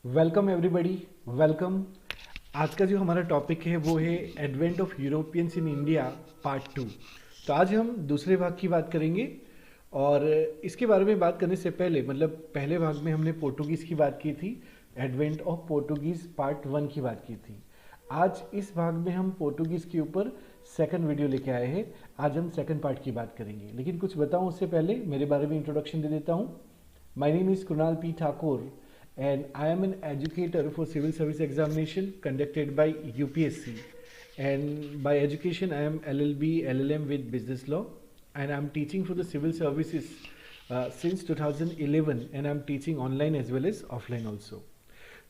Welcome everybody, welcome. आज का जो हमारा टॉपिक है वो है advent of Europeans in India part 2। तो आज हम दूसरे भाग की बात करेंगे। और इसके बारे में बात करने से पहले मतलब पहले भाग में हमने पोर्टुगीज़ की बात की थी, एडवेंट ऑफ पोर्टुगीज़ पार्ट 1 की बात की थी। आज इस भाग में हम पोर्टुगीज़ के ऊपर सेकंड वीडियो लेके आए हैं। आज हम सेकंड पार्ट की बात करेंगे, लेकिन कुछ बताऊं उससे पहले मेरे बारे में इंट्रोडक्शन दे देता हूं। My name is Kunal P Thakur and I am an educator for civil service examination conducted by UPSC. And by education, I am LLB, LLM with business law, and I'm teaching for the civil services since 2011, and I'm teaching online as well as offline also.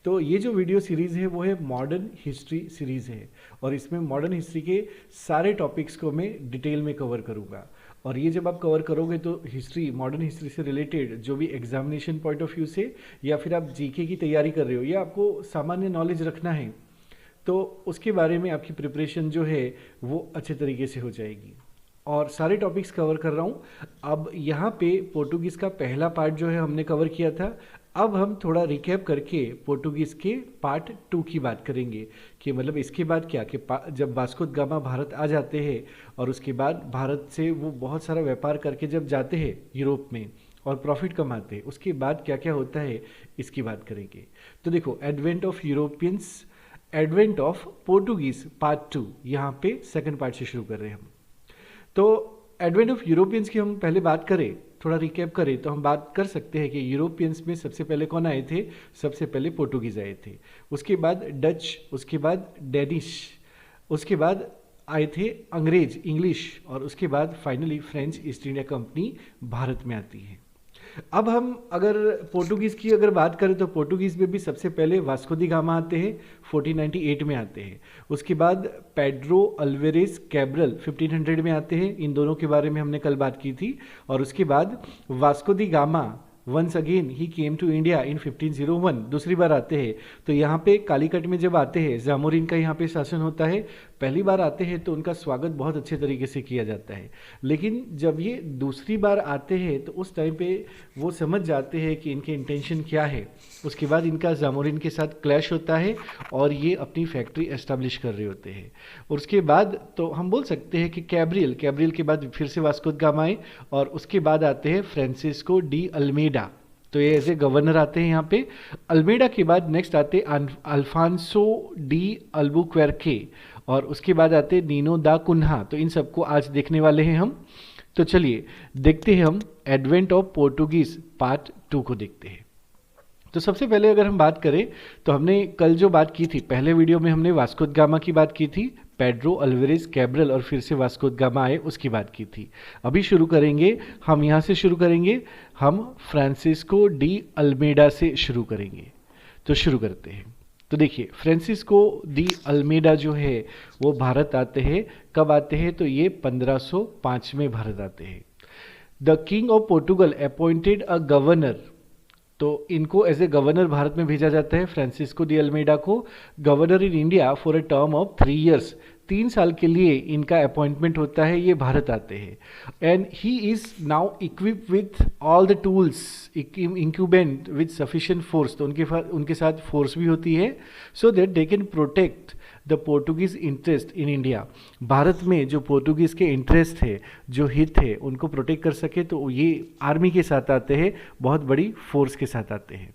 तो ये जो video series है वो है modern history series है, और इसमें modern history के सारे टॉपिक्स को मैं डिटेल में कवर करूँगा। और ये जब आप कवर करोगे तो हिस्ट्री, मॉडर्न हिस्ट्री से रिलेटेड जो भी एग्जामिनेशन पॉइंट ऑफ व्यू से, या फिर आप जीके की तैयारी कर रहे हो या आपको सामान्य नॉलेज रखना है, तो उसके बारे में आपकी प्रिपरेशन जो है वो अच्छे तरीके से हो जाएगी। और सारे टॉपिक्स कवर कर रहा हूँ। अब यहाँ पे पोर्टुगीज़ का पहला पार्ट जो है हमने कवर किया था। अब हम थोड़ा रिकैप करके पोर्टुगीज़ के पार्ट 2 की बात करेंगे कि मतलब इसके बाद क्या कि जब वास्को द गामा भारत आ जाते हैं और उसके बाद भारत से वो बहुत सारा व्यापार करके जब जाते हैं यूरोप में और प्रॉफिट कमाते हैं, उसके बाद क्या क्या होता है इसकी बात करेंगे। तो देखो, advent of Europeans, advent of Portuguese part 2, यहाँ पे सेकंड पार्ट से शुरू कर रहे हैं हम। तो एडवेंट ऑफ यूरोपियंस की हम पहले बात करें, थोड़ा रिकैप करें, तो हम बात कर सकते हैं कि यूरोपियंस में सबसे पहले कौन आए थे। सबसे पहले पोर्टुगीज़ आए थे, उसके बाद डच, उसके बाद डेनिश, उसके बाद आए थे अंग्रेज, इंग्लिश, और उसके बाद finally French east India company Bharat में आती है। अब हम अगर पोर्टुगीज़ की अगर बात करें तो पोर्टुगीज़ में भी सबसे पहले वास्को दी गामा आते हैं, 1498 में आते हैं। उसके बाद पेड्रो अल्वेरेस कैब्रल 1500 में आते हैं। इन दोनों के बारे में हमने कल बात की थी। और उसके बाद Vasco da Gama once again ही केम टू इंडिया इन 1501, दूसरी बार आते हैं। तो यहाँ पे कालीकट में जब आते हैं, जामोरिन का यहाँ पे शासन होता है, पहली बार आते हैं तो उनका स्वागत बहुत अच्छे तरीके से किया जाता है। लेकिन जब ये दूसरी बार आते हैं तो उस टाइम पे वो समझ जाते हैं कि इनके इंटेंशन क्या है। उसके बाद इनका जामोरिन के साथ क्लैश होता है और ये अपनी फैक्ट्री एस्टेब्लिश कर रहे होते हैं। और उसके बाद तो हम बोल सकते हैं कि कैब्रियल, कैब्रियल के बाद फिर से वास्को द गामा आए, और उसके बाद आते हैं फ्रांसिस्को डी अल्मेडा। तो ये एज ए गवर्नर आते हैं यहाँ पे। अल्मेडा के बाद नेक्स्ट आते अल्फांसो डी अल्बुक्वेर्के, और उसके बाद आते नीनो दा कुन्हा। तो इन सबको आज देखने वाले हैं हम। तो चलिए देखते हैं हम एडवेंट ऑफ पोर्टुगीज पार्ट 2 को देखते हैं। तो सबसे पहले अगर हम बात करें तो हमने कल जो बात की थी, पहले वीडियो में हमने वास्को द गामा की बात की थी, पेड्रो अल्वेरेस कैब्रल, और फिर से वास्को द गामा आए उसकी बात की थी। अभी शुरू करेंगे हम, यहाँ से शुरू करेंगे हम, फ्रांसिस्को डी अल्मेडा से शुरू करेंगे। तो शुरू करते हैं। तो देखिए, फ्रांसिस्को डी अल्मेडा जो है वो भारत आते हैं। कब आते हैं? तो ये 1505 में भारत आते हैं। The king of Portugal appointed a governor, तो इनको एज ए गवर्नर भारत में भेजा जाता है, फ्रांसिस्को डी अल्मेडा को, governor in India for a term of 3 years, 3 साल के लिए इनका अपॉइंटमेंट होता है। ये भारत आते हैं and he is now equip with all the tools, incumbent with sufficient force, तो उनके साथ फोर्स भी होती है, so that they can protect the Portuguese interest in India. Bharat में जो पोर्टुगीज के इंटरेस्ट है, जो हित है, उनको प्रोटेक्ट कर सके, तो ये आर्मी के साथ आते हैं, बहुत बड़ी फोर्स के साथ आते हैं।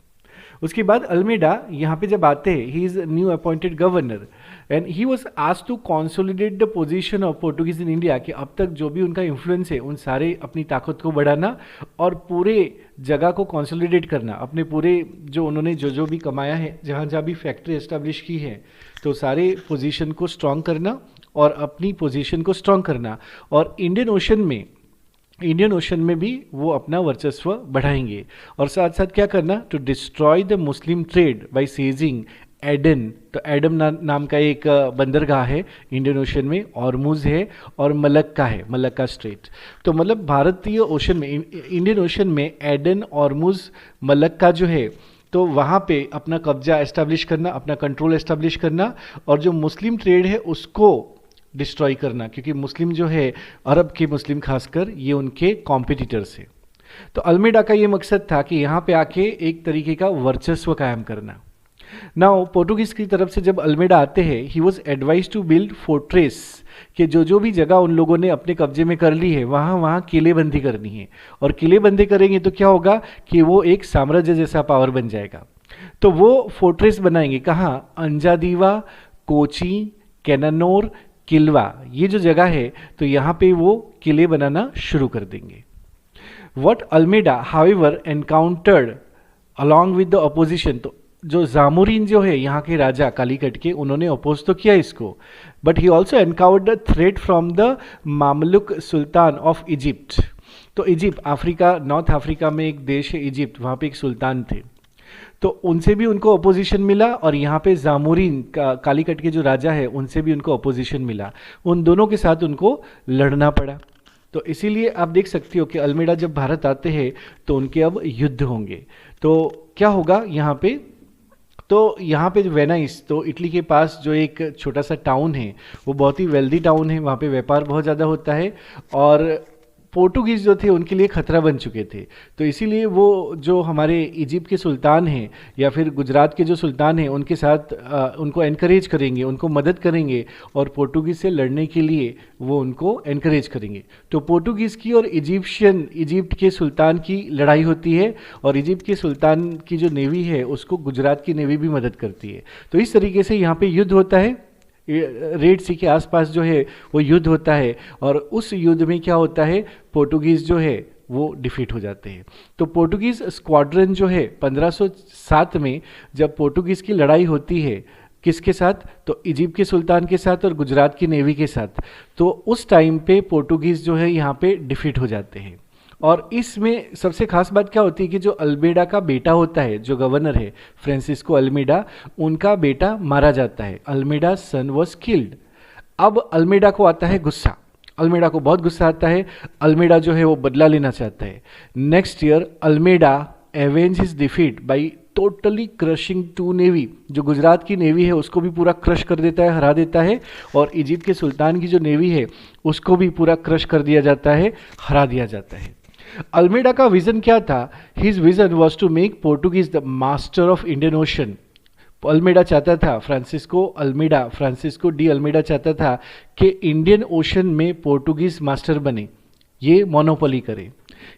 उसके बाद अल्मेडा यहाँ पे जब आते हैं, he is new appointed governor and he was asked to consolidate the position of Portuguese in India, कि अब तक जो भी उनका इन्फ्लुएंस है उन सारे अपनी ताकत को बढ़ाना और पूरे जगह को कंसोलिडेट करना, अपने पूरे जो उन्होंने जो भी कमाया है, जहाँ जहाँ भी फैक्ट्री एस्टेब्लिश की है, तो सारे पोजीशन को स्ट्रॉन्ग करना और अपनी पोजीशन को स्ट्रॉन्ग करना। और इंडियन ओशन में भी वो अपना वर्चस्व बढ़ाएंगे। और साथ साथ क्या करना? To destroy the Muslim trade by seizing Aden, तो एडम नाम का एक बंदरगाह है इंडियन ओशन में, ऑर्मुज है, और मलक्का है, मलक्का स्ट्रेट। तो मतलब भारतीय ओशन में, इंडियन ओशन में एडन, ऑर्मुज, मलक्का जो है, तो वहाँ पे अपना कब्जा एस्टेब्लिश करना, अपना कंट्रोल एस्टेब्लिश करना, और जो मुस्लिम ट्रेड है उसको डिस्ट्रॉय करना, क्योंकि मुस्लिम जो है, अरब के मुस्लिम खासकर, ये उनके कॉम्पिटिटर्स है। तो अल्मेडा का ये मकसद था कि यहाँ पे आके एक तरीके का वर्चस्व कायम करना। नाउ पोर्टुगीज की तरफ से जब अल्मेडा आते हैं, he was advise to build fortress, कि जो भी जगह उन लोगों ने अपने कब्जे में कर ली है वहाँ वहाँ किलेबंदी करनी है, और किलेबंदी करेंगे तो क्या होगा कि वो एक साम्राज्य जैसा पावर बन जाएगा। तो वो फोर्ट्रेस बनाएंगे कहाँ, अंजादीवा, कोची, कैनानोर, किलवा, ये जो जगह है तो यहाँ पे वो किले बनाना शुरू कर देंगे। But Almeida however encountered along with the opposition, तो जो जामुरीन जो है यहाँ के राजा कालीकट के, उन्होंने अपोज तो किया इसको, but he also encountered threat from the Mamluk Sultan of Egypt. तो इजिप्ट, अफ्रीका, नॉर्थ अफ्रीका में एक देश है इजिप्ट, वहाँ पे एक सुल्तान थे, तो उनसे भी उनको अपोजिशन मिला, और यहाँ पे जामुरीन कालीकट के जो राजा है उनसे भी उनको अपोजिशन मिला। उन दोनों के साथ उनको लड़ना पड़ा। तो इसीलिए आप देख सकते हो कि अल्मेडा जब भारत आते हैं तो उनके अब युद्ध होंगे। तो क्या होगा यहाँ पे, तो यहाँ पे जो वेनाइस, तो इटली के पास जो एक छोटा सा टाउन है, वो बहुत ही वेल्दी टाउन है, वहाँ पे व्यापार बहुत ज़्यादा होता है, और पोर्टुगीज जो थे उनके लिए खतरा बन चुके थे। तो इसीलिए वो जो हमारे इजिप्ट के सुल्तान हैं या फिर गुजरात के जो सुल्तान हैं उनके साथ उनको एनकरेज करेंगे, उनको मदद करेंगे, और पोर्टुगीज से लड़ने के लिए वो उनको एनकरेज करेंगे। तो पोर्टुगीज़ की और इजिप्ट के सुल्तान की लड़ाई होती है, और इजिप्ट के सुल्तान की जो नेवी है उसको गुजरात की नेवी भी मदद करती है। तो इस तरीके से यहाँ पे युद्ध होता है, रेड सी के आसपास जो है वो युद्ध होता है, और उस युद्ध में क्या होता है, पोर्टुगीज़ जो है वो डिफीट हो जाते हैं। तो पोर्टुगीज़ स्क्वाड्रन जो है 1507 में जब पोर्टुगीज़ की लड़ाई होती है, किसके साथ, तो इजिप्ट के सुल्तान के साथ और गुजरात की नेवी के साथ, तो उस टाइम पे पोर्टुगीज़ जो है यहाँ पे डिफीट हो जाते हैं। और इसमें सबसे खास बात क्या होती है कि जो अल्मेडा का बेटा होता है, जो गवर्नर है फ्रांसिस्को अल्मेडा, उनका बेटा मारा जाता है, अल्मेडा सन वॉज किल्ड। अब अल्मेडा को आता है गुस्सा, अल्मेडा को बहुत गुस्सा आता है, अल्मेडा जो है वो बदला लेना चाहता है। Next year Almeida avenge his defeat by totally crushing to navy, जो गुजरात की नेवी है उसको भी पूरा क्रश कर देता है, हरा देता है, और इजिप्ट के सुल्तान की जो नेवी है उसको भी पूरा क्रश कर दिया जाता है, हरा दिया जाता है। अल्मेडा का विजन क्या था, his vision was to make Portuguese the master of Indian Ocean. Almeida चाहता था, फ्रांसिस्को डी अल्मेडा चाहता था कि इंडियन ओशन में पोर्टुगीज मास्टर बने, ये मोनोपोली करे।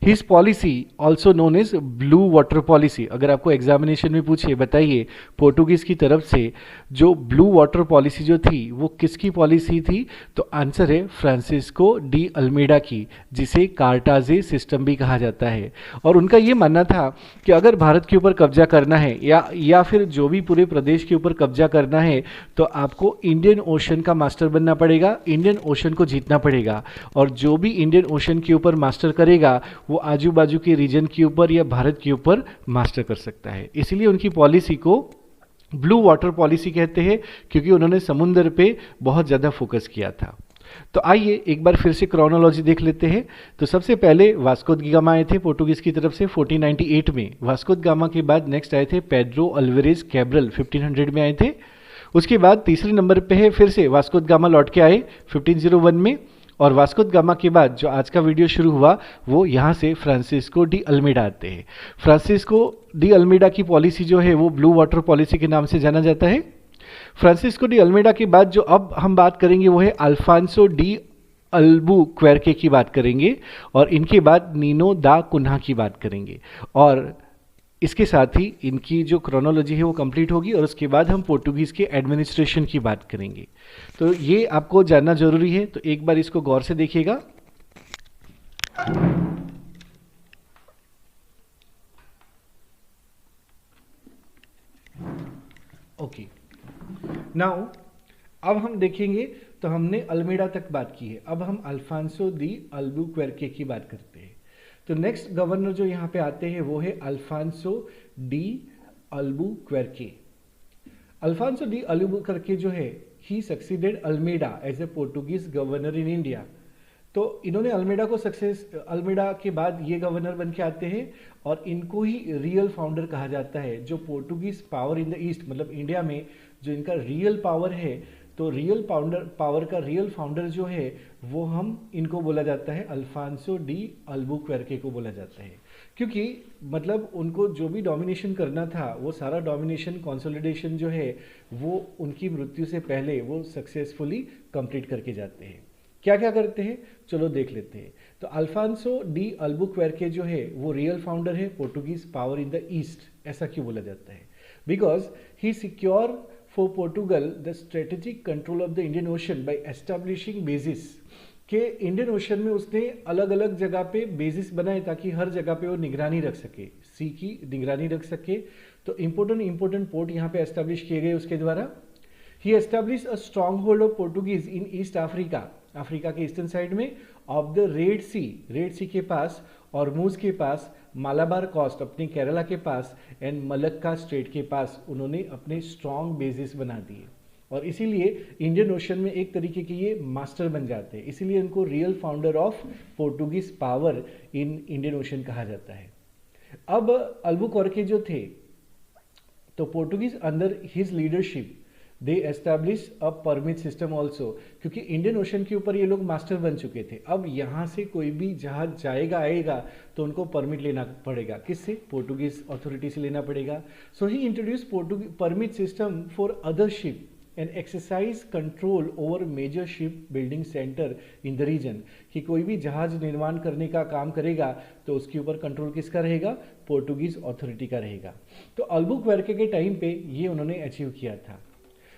His policy also known as blue water policy, अगर आपको एग्जामिनेशन में पूछे बताइए पोर्टुगीज की तरफ से जो ब्लू वाटर पॉलिसी जो थी वो किसकी पॉलिसी थी, तो आंसर है फ्रांसिस्को डी अल्मेडा की, जिसे कार्टाजे सिस्टम भी कहा जाता है। और उनका ये मानना था कि अगर भारत के ऊपर कब्जा करना है या फिर जो भी पूरे प्रदेश के ऊपर कब्जा करना है, तो आपको इंडियन ओशन का मास्टर बनना पड़ेगा, इंडियन ओशन को जीतना पड़ेगा, और जो भी इंडियन ओशन के ऊपर मास्टर करेगा वो आजू बाजू के रीजन के ऊपर या भारत के ऊपर मास्टर कर सकता है। इसलिए उनकी पॉलिसी को ब्लू वाटर पॉलिसी कहते हैं, क्योंकि उन्होंने समुद्र पे बहुत ज़्यादा फोकस किया था। तो आइए एक बार फिर से क्रोनोलॉजी देख लेते हैं। तो सबसे पहले वास्को द गामा आए थे पोर्टुगीज की तरफ से 1498 में। वास्को द गामा के बाद नेक्स्ट आए थे पेड्रो अल्वेरेज कैब्रल, 1500 में आए थे। उसके बाद तीसरे नंबर पे है फिर से वास्को द गामा लौट के आए 1501 में। और वास्को द गामा के बाद जो आज का वीडियो शुरू हुआ वो यहाँ से फ्रांसिस्को डी अल्मेडा आते हैं। फ्रांसिस्को डी अल्मेडा की पॉलिसी जो है वो ब्लू वाटर पॉलिसी के नाम से जाना जाता है। फ्रांसिस्को डी अल्मेडा के बाद जो अब हम बात करेंगे वो है अल्फांसो डी अल्बुक्वेर्के की बात करेंगे, और इनके बाद नीनो दा कुन्हा की बात करेंगे। और इसके साथ ही इनकी जो क्रोनोलॉजी है वो कंप्लीट होगी, और उसके बाद हम पोर्टुगीज़ के एडमिनिस्ट्रेशन की बात करेंगे। तो ये आपको जानना जरूरी है, तो एक बार इसको गौर से देखिएगा। ओके, नाउ अब हम देखेंगे, तो हमने अल्मेडा तक बात की है, अब हम अल्फांसो दी अल्बुक्वेर्के की बात करते हैं। तो नेक्स्ट गवर्नर जो यहाँ पे आते हैं वो है Alfonso de Albuquerque. Alfonso de Albuquerque जो है he succeeded Almeida as a Portuguese governor in India. तो इन्होंने अल्मेडा के बाद ये गवर्नर बन के आते हैं, और इनको ही रियल फाउंडर कहा जाता है। जो Portuguese power in the east, मतलब इंडिया में जो इनका रियल पावर है, तो रियल पावर का रियल फाउंडर जो है वो हम इनको बोला जाता है अल्फांसो डी अल्बुक्वेर्के को बोला जाता है, क्योंकि मतलब उनको जो भी डोमिनेशन करना था वो सारा डोमिनेशन कंसोलिडेशन जो है वो उनकी मृत्यु से पहले वो सक्सेसफुली कंप्लीट करके जाते हैं। क्या क्या करते हैं चलो देख लेते हैं। तो अल्फांसो डी अल्बुक्वेर्के जो है वो रियल फाउंडर है Portuguese power in the East. ऐसा क्यों बोला जाता है? Because he secure for Portugal the strategic control of the Indian Ocean by establishing basis के इंडियन ओशन में उसने अलग अलग जगह पे बेसिस बनाए ताकि हर जगह पे वो निगरानी रख सके, सी की निगरानी रख सके। तो इंपोर्टेंट पोर्ट यहाँ पे एस्टैब्लिश किए गए उसके द्वारा। He establish a stronghold of Portuguese in East Africa, Africa के ईस्टर्न साइड में, ऑफ द रेड सी के पास, ऑर्मूज के पास, मालाबार कोस्ट अपने केरला के पास, एंड मलक्का स्ट्रेट के पास उन्होंने अपने स्ट्रॉन्ग बेसिस बना दिए। और इसीलिए इंडियन ओशन में एक तरीके के ये मास्टर बन जाते हैं, इसीलिए उनको real founder of Portuguese power in Indian ocean कहा जाता है। अब अल्बुक्वेर्के जो थे तो Portuguese under his leadership they establish a permit system also, क्योंकि इंडियन ओशन के ऊपर ये लोग मास्टर बन चुके थे। अब यहाँ से कोई भी जहाज जाएगा आएगा तो उनको परमिट लेना पड़ेगा, किससे? पोर्टुगीज अथॉरिटी से लेना पड़ेगा। So he introduce permit system for other ship and exercise control over major shipbuilding centre in the region, कि कोई भी जहाज निर्माण करने का काम करेगा तो उसके ऊपर कंट्रोल किसका रहेगा? पोर्टुगीज अथॉरिटी का रहेगा। तो अल्बुक्वेर्के के टाइम पे ये उन्होंने अचीव किया था।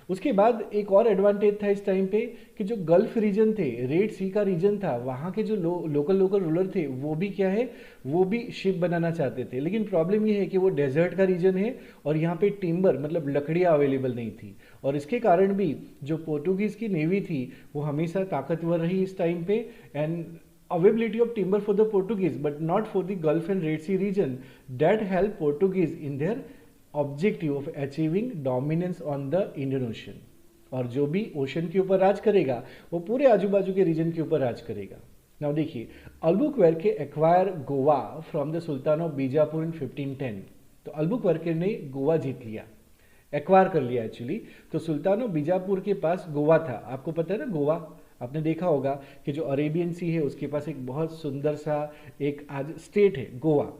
उसके बाद एक और एडवांटेज था इस टाइम पे कि जो गल्फ रीजन थे, रेड सी का रीजन था, वहाँ के जो लोकल रूलर थे वो भी क्या है, वो भी शिप बनाना चाहते थे। लेकिन प्रॉब्लम ये है कि वो डेजर्ट का रीजन है और यहाँ पे टिम्बर मतलब लकड़ियाँ अवेलेबल नहीं थी, और इसके कारण भी जो पोर्टुगीज की नेवी थी वो हमेशा ताकतवर रही इस टाइम पे। And availability of timber for the Portuguese but not for the Gulf and Red Sea region that helped Portuguese in their objective of achieving dominance on the Indian Ocean। और जो भी ओशन के ऊपर राज करेगा वो पूरे आजू बाजू के रीजन के ऊपर राज करेगा। नाउ देखिए, Albuquerque acquire Goa from the Sultan of Bijapur in 1510। तो अल्बुक्वेर्के ने गोवा जीत लिया, एक्वायर कर लिया एक्चुअली। तो सुल्तान ऑफ बीजापुर के पास गोवा था, आपको पता है ना गोवा, आपने देखा होगा कि जो अरेबियन सी है उसके पास एक बहुत सुंदर सा एक आज स्टेट है गोवा।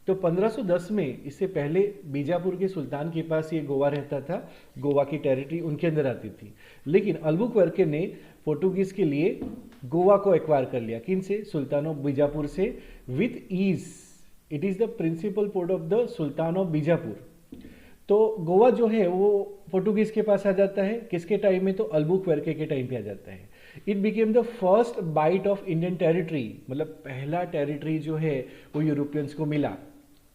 तो 1510 में, इससे पहले बीजापुर के सुल्तान के पास ये गोवा रहता था, गोवा की टेरिटरी उनके अंदर आती थी। लेकिन अल्बुक्वेर्के ने पोर्टुगीज के लिए गोवा को एक्वायर कर लिया, किन से? सुल्तान ऑफ बीजापुर से, with ease. It is the principal port of the Sultan of Bijapur. तो गोवा जो है वो पोर्टुगीज के पास आ जाता है, किसके टाइम में? तो अल्बुक्वेर्के के टाइम पे आ जाता है। It became the first bite of Indian territory, मतलब पहला टेरिटरी जो है वो यूरोपियंस को मिला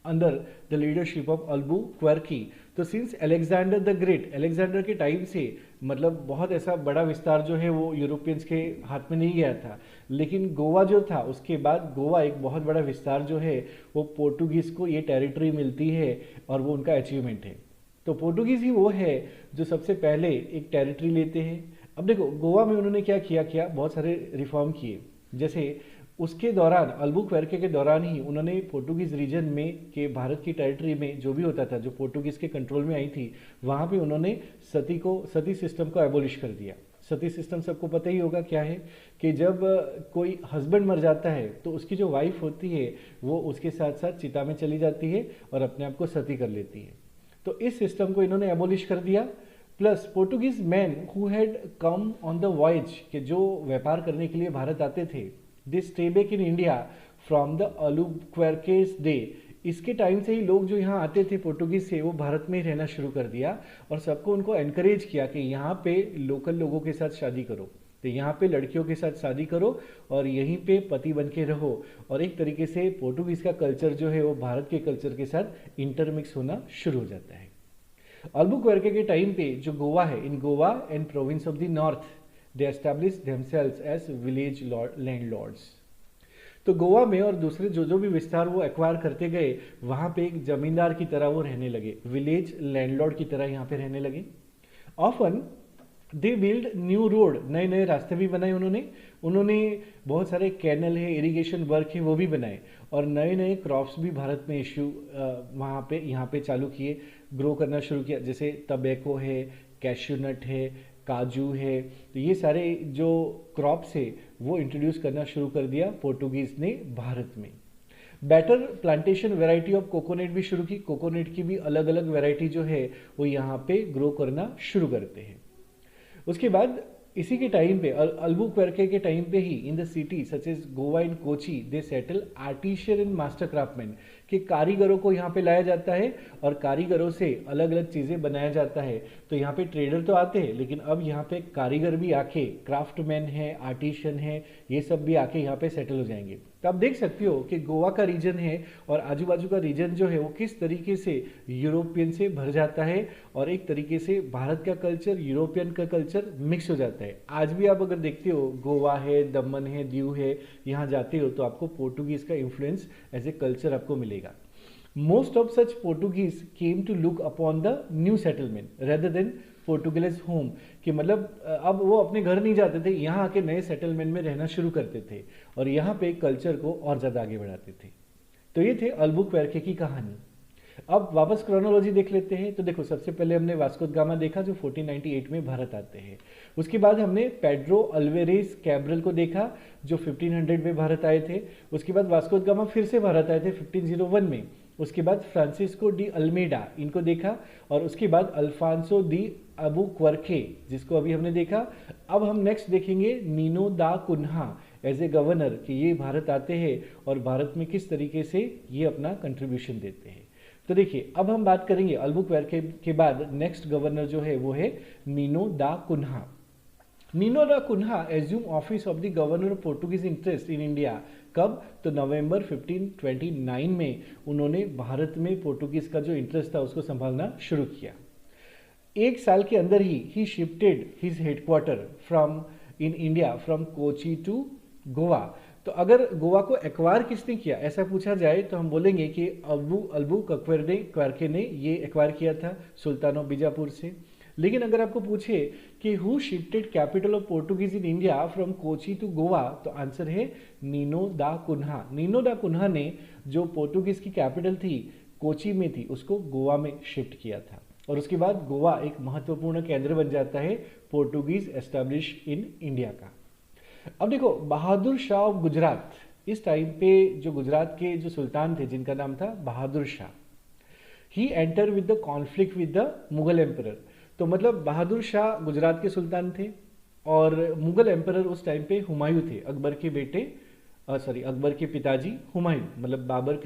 under the leadership of Albuquerque. तो since Alexander the Great, Alexander के टाइम से मतलब बहुत ऐसा बड़ा विस्तार जो है वो यूरोपियंस के हाथ में नहीं गया था, लेकिन गोवा जो था उसके बाद गोवा एक बहुत बड़ा विस्तार जो है वो पोर्टुगीज को ये टेरिटरी मिलती है और वो उनका अचीवमेंट है। तो पोर्टुगीज ही वो है जो सबसे पहले एक टेरिटरी लेते हैं। अब देखो गोवा में उन्होंने क्या किया, बहुत सारे रिफॉर्म किए। जैसे उसके दौरान, अल्बुक्वेर्के के दौरान ही उन्होंने पोर्टुगीज रीजन में के भारत की टेरिटरी में जो भी होता था, जो पोर्टुगीज के कंट्रोल में आई थी, वहाँ पे उन्होंने सती सिस्टम को एबोलिश कर दिया। सती सिस्टम सबको पता ही होगा क्या है, कि जब कोई हस्बैंड मर जाता है तो उसकी जो वाइफ होती है वो उसके साथ साथ चिता में चली जाती है और अपने आप को सती कर लेती है। तो इस सिस्टम को इन्होंने एबोलिश कर दिया। Plus Portuguese man who had come on the voyage, के जो व्यापार करने के लिए भारत आते थे, they stay back in India from the Albuquerque's day. इसके टाइम से ही लोग जो यहाँ आते थे पोर्टुगीज से, वो भारत में ही रहना शुरू कर दिया और सबको उनको एनकरेज किया कि यहाँ पे लोकल लोगों के साथ शादी करो, तो यहाँ पे लड़कियों के साथ शादी करो और यहीं पे पति बन के रहो। और एक तरीके से पोर्टुगीज का कल्चर जो है वो भारत के कल्चर के साथ इंटरमिक्स होना शुरू हो जाता है। अल्बुक्वेर्के के टाइम पे जो गोवा है, in Goa and province of the north, they establish themselves as village landlords. तो गोवा में और दूसरे जो भी विस्तार वो एक्वायर करते गए, वहाँ पे एक जमींदार की तरह वो रहने लगे, विलेज लैंडलॉर्ड की तरह यहाँ पे रहने लगे। Often they build new road, नए नए रास्ते भी बनाए उन्होंने बहुत सारे कैनल है, इरिगेशन वर्क है वो भी बनाए, और नए नए क्रॉप्स भी भारत में वहाँ पे यहाँ पे चालू किए, ग्रो करना शुरू किया। जैसे टबैको है, कैश्यू नट है, काजू है, तो ये सारे जो क्रॉप्स है वो इंट्रोड्यूस करना शुरू कर दिया पोर्टुगीज ने भारत में। Better plantation variety of coconut भी शुरू की, कोकोनट की भी अलग अलग वैरायटी जो है वो यहाँ पे ग्रो करना शुरू करते हैं। उसके बाद इसी के टाइम पे अल्बुक्वेर्के के टाइम पे ही in the city such as Goa and Kochi they settle artisan and master craftsman, कि कारीगरों को यहाँ पे लाया जाता है और कारीगरों से अलग अलग चीज़ें बनाया जाता है। तो यहाँ पे ट्रेडर तो आते हैं, लेकिन अब यहाँ पे कारीगर भी आके, क्राफ्टमैन है, आर्टिशियन है, ये सब भी आके यहाँ पे सेटल हो जाएंगे। तो आप देख सकते हो कि गोवा का रीजन है और आजू बाजू का रीजन जो है वो किस तरीके से यूरोपियन से भर जाता है और एक तरीके से भारत का कल्चर यूरोपियन का कल्चर मिक्स हो जाता है। आज भी आप अगर देखते हो, गोवा है, दमन है, दीव है, यहाँ जाते हो तो आपको पोर्टुगीज का इन्फ्लुएंस एज ए कल्चर आपको मिलेगा। Most of such Portuguese came to look upon the new settlement rather than Portuguese home, कि मतलब अब वो अपने घर नहीं जाते थे, यहाँ आके नए सेटलमेंट में रहना शुरू करते थे और यहाँ पे कल्चर को और ज़्यादा आगे बढ़ाते थे। तो ये थे अल्बुक्वेर्के की कहानी। अब वापस क्रोनोलॉजी देख लेते हैं। तो देखो, सबसे पहले हमने वास्को द गामा देखा जो 1498 में भारत आते हैं। उसके बाद हमने पेड्रो अल्वेरेज कैब्रल को देखा जो 1500 में भारत आए थे। उसके बाद वास्को द गामा फिर से भारत आए थे 1501 में। उसके बाद फ्रांसिस्को डी अल्मेडा, इनको देखा, और उसके बाद अल्फांसो दी अबुक्वर्के, जिसको अभी हमने देखा। अब हम नेक्स्ट देखेंगे Nino da Cunha as a governor, कि ये भारत आते हैं और भारत में किस तरीके से ये अपना कंट्रीब्यूशन देते हैं। तो देखिए, अब हम बात करेंगे अल्बुक्वेर्के के बाद नेक्स्ट गवर्नर जो है वो है Nino da Cunha. Nino da Cunha assume office of the governor of Portuguese interest in India. कब? तो नवंबर 1529 में उन्होंने भारत में पोर्टुगीज का जो इंटरेस्ट था उसको संभालना शुरू किया। एक साल के अंदर ही shifted his headquarter from in India from Kochi to Goa. तो अगर गोवा को एक्वायर किसने किया ऐसा पूछा जाए तो हम बोलेंगे कि अल्बुक्वेर्के ने ये एक्वायर किया था सुल्तान ऑफ बीजापुर से। लेकिन अगर आपको पूछे कि who shifted capital of Portuguese in India from Kochi to Goa, तो आंसर है Nino da Cunha. Nino da Cunha ने जो पोर्टुगीज की कैपिटल थी कोची में थी उसको गोवा में शिफ्ट किया था और उसके बाद गोवा एक महत्वपूर्ण केंद्र बन जाता है पोर्टुगीज एस्टैब्लिश इन इंडिया का। अब देखो, बहादुर शाह ऑफ गुजरात, इस टाइम पे जो गुजरात के जो सुल्तान थे जिनका नाम था Bahadur Shah, he enter with the conflict with the Mughal emperor. तो मतलब बहादुर शाह गुजरात के सुल्तान थे और मुगल एम्परर उस टाइम पे हुमायूं थे, अकबर के बेटे, अकबर के पिताजी हुमायूं, मतलब बाबर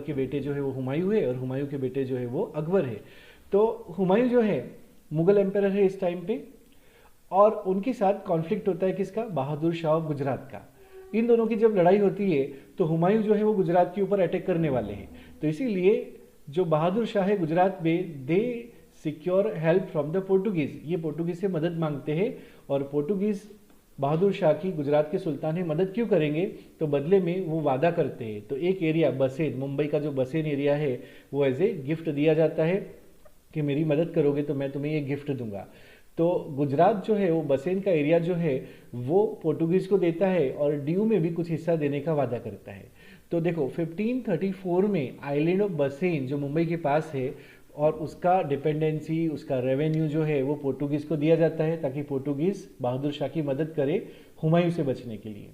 के बेटे जो है वो हुमायूं है और हुमायूं के बेटे जो है वो अकबर है। तो हुमायूं जो है मुगल एम्परर है इस टाइम पे और उनके साथ कॉन्फ्लिक्ट होता है किसका? बहादुर शाह ऑफ गुजरात का। इन दोनों की जब लड़ाई होती है तो हुमायूं जो है वो गुजरात के ऊपर अटैक करने वाले हैं, तो इसीलिए जो बहादुर शाह है गुजरात में, they secure help from the Portuguese, ये पोर्टुगीज से मदद मांगते हैं और पोर्टुगीज बहादुर शाह की, गुजरात के सुल्तान है, मदद क्यों करेंगे? तो बदले में वो वादा करते हैं। तो एक एरिया बसेन, मुंबई का जो बसेन एरिया है वो एज ए गिफ्ट दिया जाता है कि मेरी मदद करोगे तो मैं तुम्हें ये गिफ्ट दूंगा। तो गुजरात जो है वो बसेन का एरिया जो है वो पोर्टुगीज को देता है और ड्यू में भी कुछ हिस्सा देने का वादा करता है। तो देखो 1534 में आइलैंड ऑफ बसेन जो मुंबई के पास है और उसका डिपेंडेंसी, उसका रेवेन्यू जो है वो पोर्टुगीज को दिया जाता है ताकि पोर्टुगीज बहादुर शाह की मदद करे हुमायूं से बचने के लिए।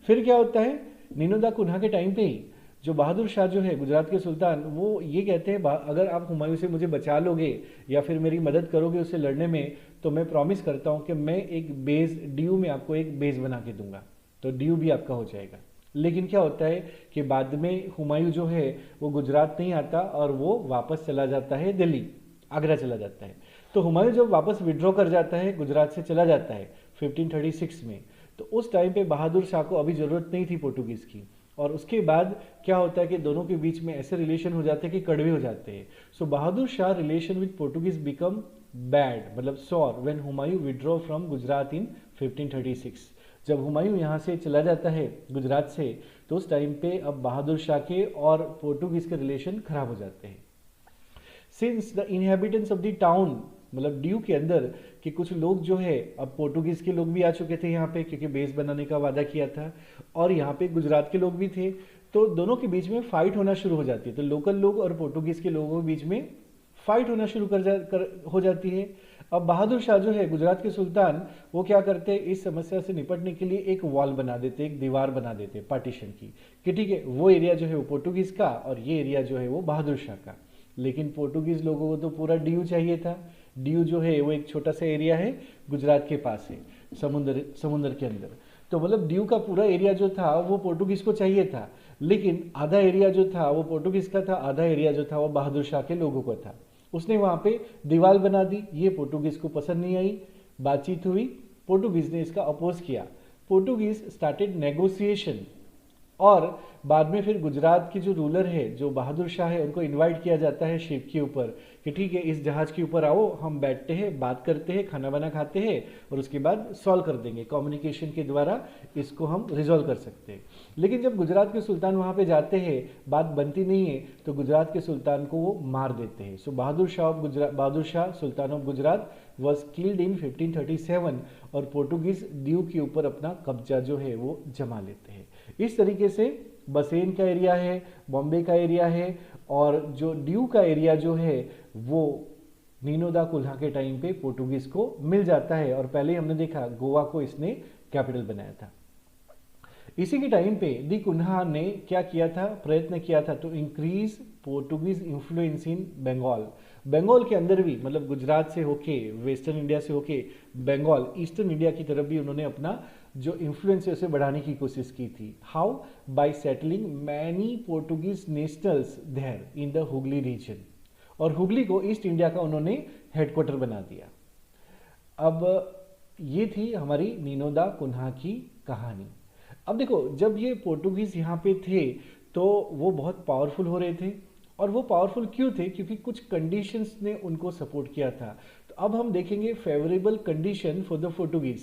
फिर क्या होता है, नीनो दा कुन्हा के टाइम पे ही जो बहादुर शाह जो है गुजरात के सुल्तान, वो ये कहते हैं अगर आप हुमायूं से मुझे बचा लोगे या फिर मेरी मदद करोगे उससे लड़ने में, तो मैं प्रॉमिस करता हूँ कि मैं एक बेस, ड्यू में आपको एक बेस बना के दूंगा, तो ड्यू भी आपका हो जाएगा। लेकिन क्या होता है कि बाद में हुमायूं जो है वो गुजरात नहीं आता और वो वापस चला जाता है दिल्ली, आगरा चला जाता है। तो हुमायूं जब वापस विड्रॉ कर जाता है, गुजरात से चला जाता है 1536 में, तो उस टाइम पे बहादुर शाह को अभी ज़रूरत नहीं थी पोर्टुगीज़ की। और उसके बाद क्या होता है कि दोनों के बीच में ऐसे रिलेशन हो जाते हैं कि कड़वे हो जाते हैं। So Bahadur Shah relation with Portuguese become bad, मतलब sour, when Humayun withdraw from Gujarat in 1536। जब हुमायूं यहाँ से चला जाता है गुजरात से, तो उस टाइम पे अब बहादुर शाह के और पोर्टुगीज के रिलेशन खराब हो जाते हैं। Since the inhabitants of the town, मतलब ड्यू के अंदर कि कुछ लोग जो है, अब पोर्टुगीज के लोग भी आ चुके थे यहाँ पे क्योंकि बेस बनाने का वादा किया था, और यहाँ पे गुजरात के लोग भी थे, तो दोनों के बीच में फाइट होना शुरू हो जाती है। तो लोकल लोग और पोर्टुगीज के लोगों के बीच में फाइट होना शुरू हो जाती है। अब बहादुर शाह जो है गुजरात के सुल्तान, वो क्या करते हैं, इस समस्या से निपटने के लिए एक वॉल बना देते, एक दीवार बना देते पार्टीशन की, कि ठीक है वो एरिया जो है वो पोर्टुगीज का और ये एरिया जो है वो बहादुर शाह का। लेकिन पोर्टुगीज लोगों को तो पूरा डीयू चाहिए था। डीयू जो है वो एक छोटा सा एरिया है, गुजरात के पास है, समुद्र के अंदर। तो मतलब दीव का पूरा एरिया जो था वो पोर्टुगीज को चाहिए था, लेकिन आधा एरिया जो था वो पोर्टुगीज का था, आधा एरिया जो था वो बहादुर शाह के लोगों का था। उसने वहां पे दीवार बना दी, ये पोर्टुगीज को पसंद नहीं आई, बातचीत हुई, पोर्टुगीज ने इसका अपोज किया। पोर्टुगीज स्टार्टेड नेगोशिएशन, और बाद में फिर गुजरात की जो रूलर है, जो बहादुर शाह है, उनको इनवाइट किया जाता है शिप के ऊपर कि ठीक है इस जहाज के ऊपर आओ, हम बैठते हैं, बात करते हैं, खाना वाना खाते हैं और उसके बाद सॉल्व कर देंगे, कम्युनिकेशन के द्वारा इसको हम रिजॉल्व कर सकते हैं। लेकिन जब गुजरात के सुल्तान वहाँ पे जाते हैं, बात बनती नहीं है, तो गुजरात के सुल्तान को वो मार देते हैं। So Bahadur Shah sultan of Gujarat was killed in 1537 और पोर्टुगीज दीव के ऊपर अपना कब्जा जो है वो जमा लेते हैं। इस तरीके से बसेन का एरिया है, बॉम्बे का एरिया है, और जो दीव का एरिया जो है वो नीनो दा कुल्हा के टाइम पे पोर्टुगीज को मिल जाता है। और पहले ही हमने देखा गोवा को इसने कैपिटल बनाया था। इसी के टाइम पे दी कुन्हा ने क्या किया था, प्रयत्न किया था to increase Portuguese influence in Bengal. Bengal के अंदर भी, मतलब गुजरात से होके, वेस्टर्न इंडिया से होके बंगाल, ईस्टर्न इंडिया की तरफ भी उन्होंने अपना जो इन्फ्लुएंस है उसे बढ़ाने की कोशिश की थी। How? Bye settling many Portuguese nationals there in the Hooghly reason. और हुगली को ईस्ट इंडिया का उन्होंने हेडक्वार्टर बना दिया। अब ये थी हमारी नीनो दा कुन्हा की कहानी। अब देखो, जब ये पोर्टुगीज यहाँ पे थे तो वो बहुत पावरफुल हो रहे थे, और वो पावरफुल क्यों थे? क्योंकि कुछ कंडीशंस ने उनको सपोर्ट किया था। तो अब हम देखेंगे favourable condition for the Portuguese.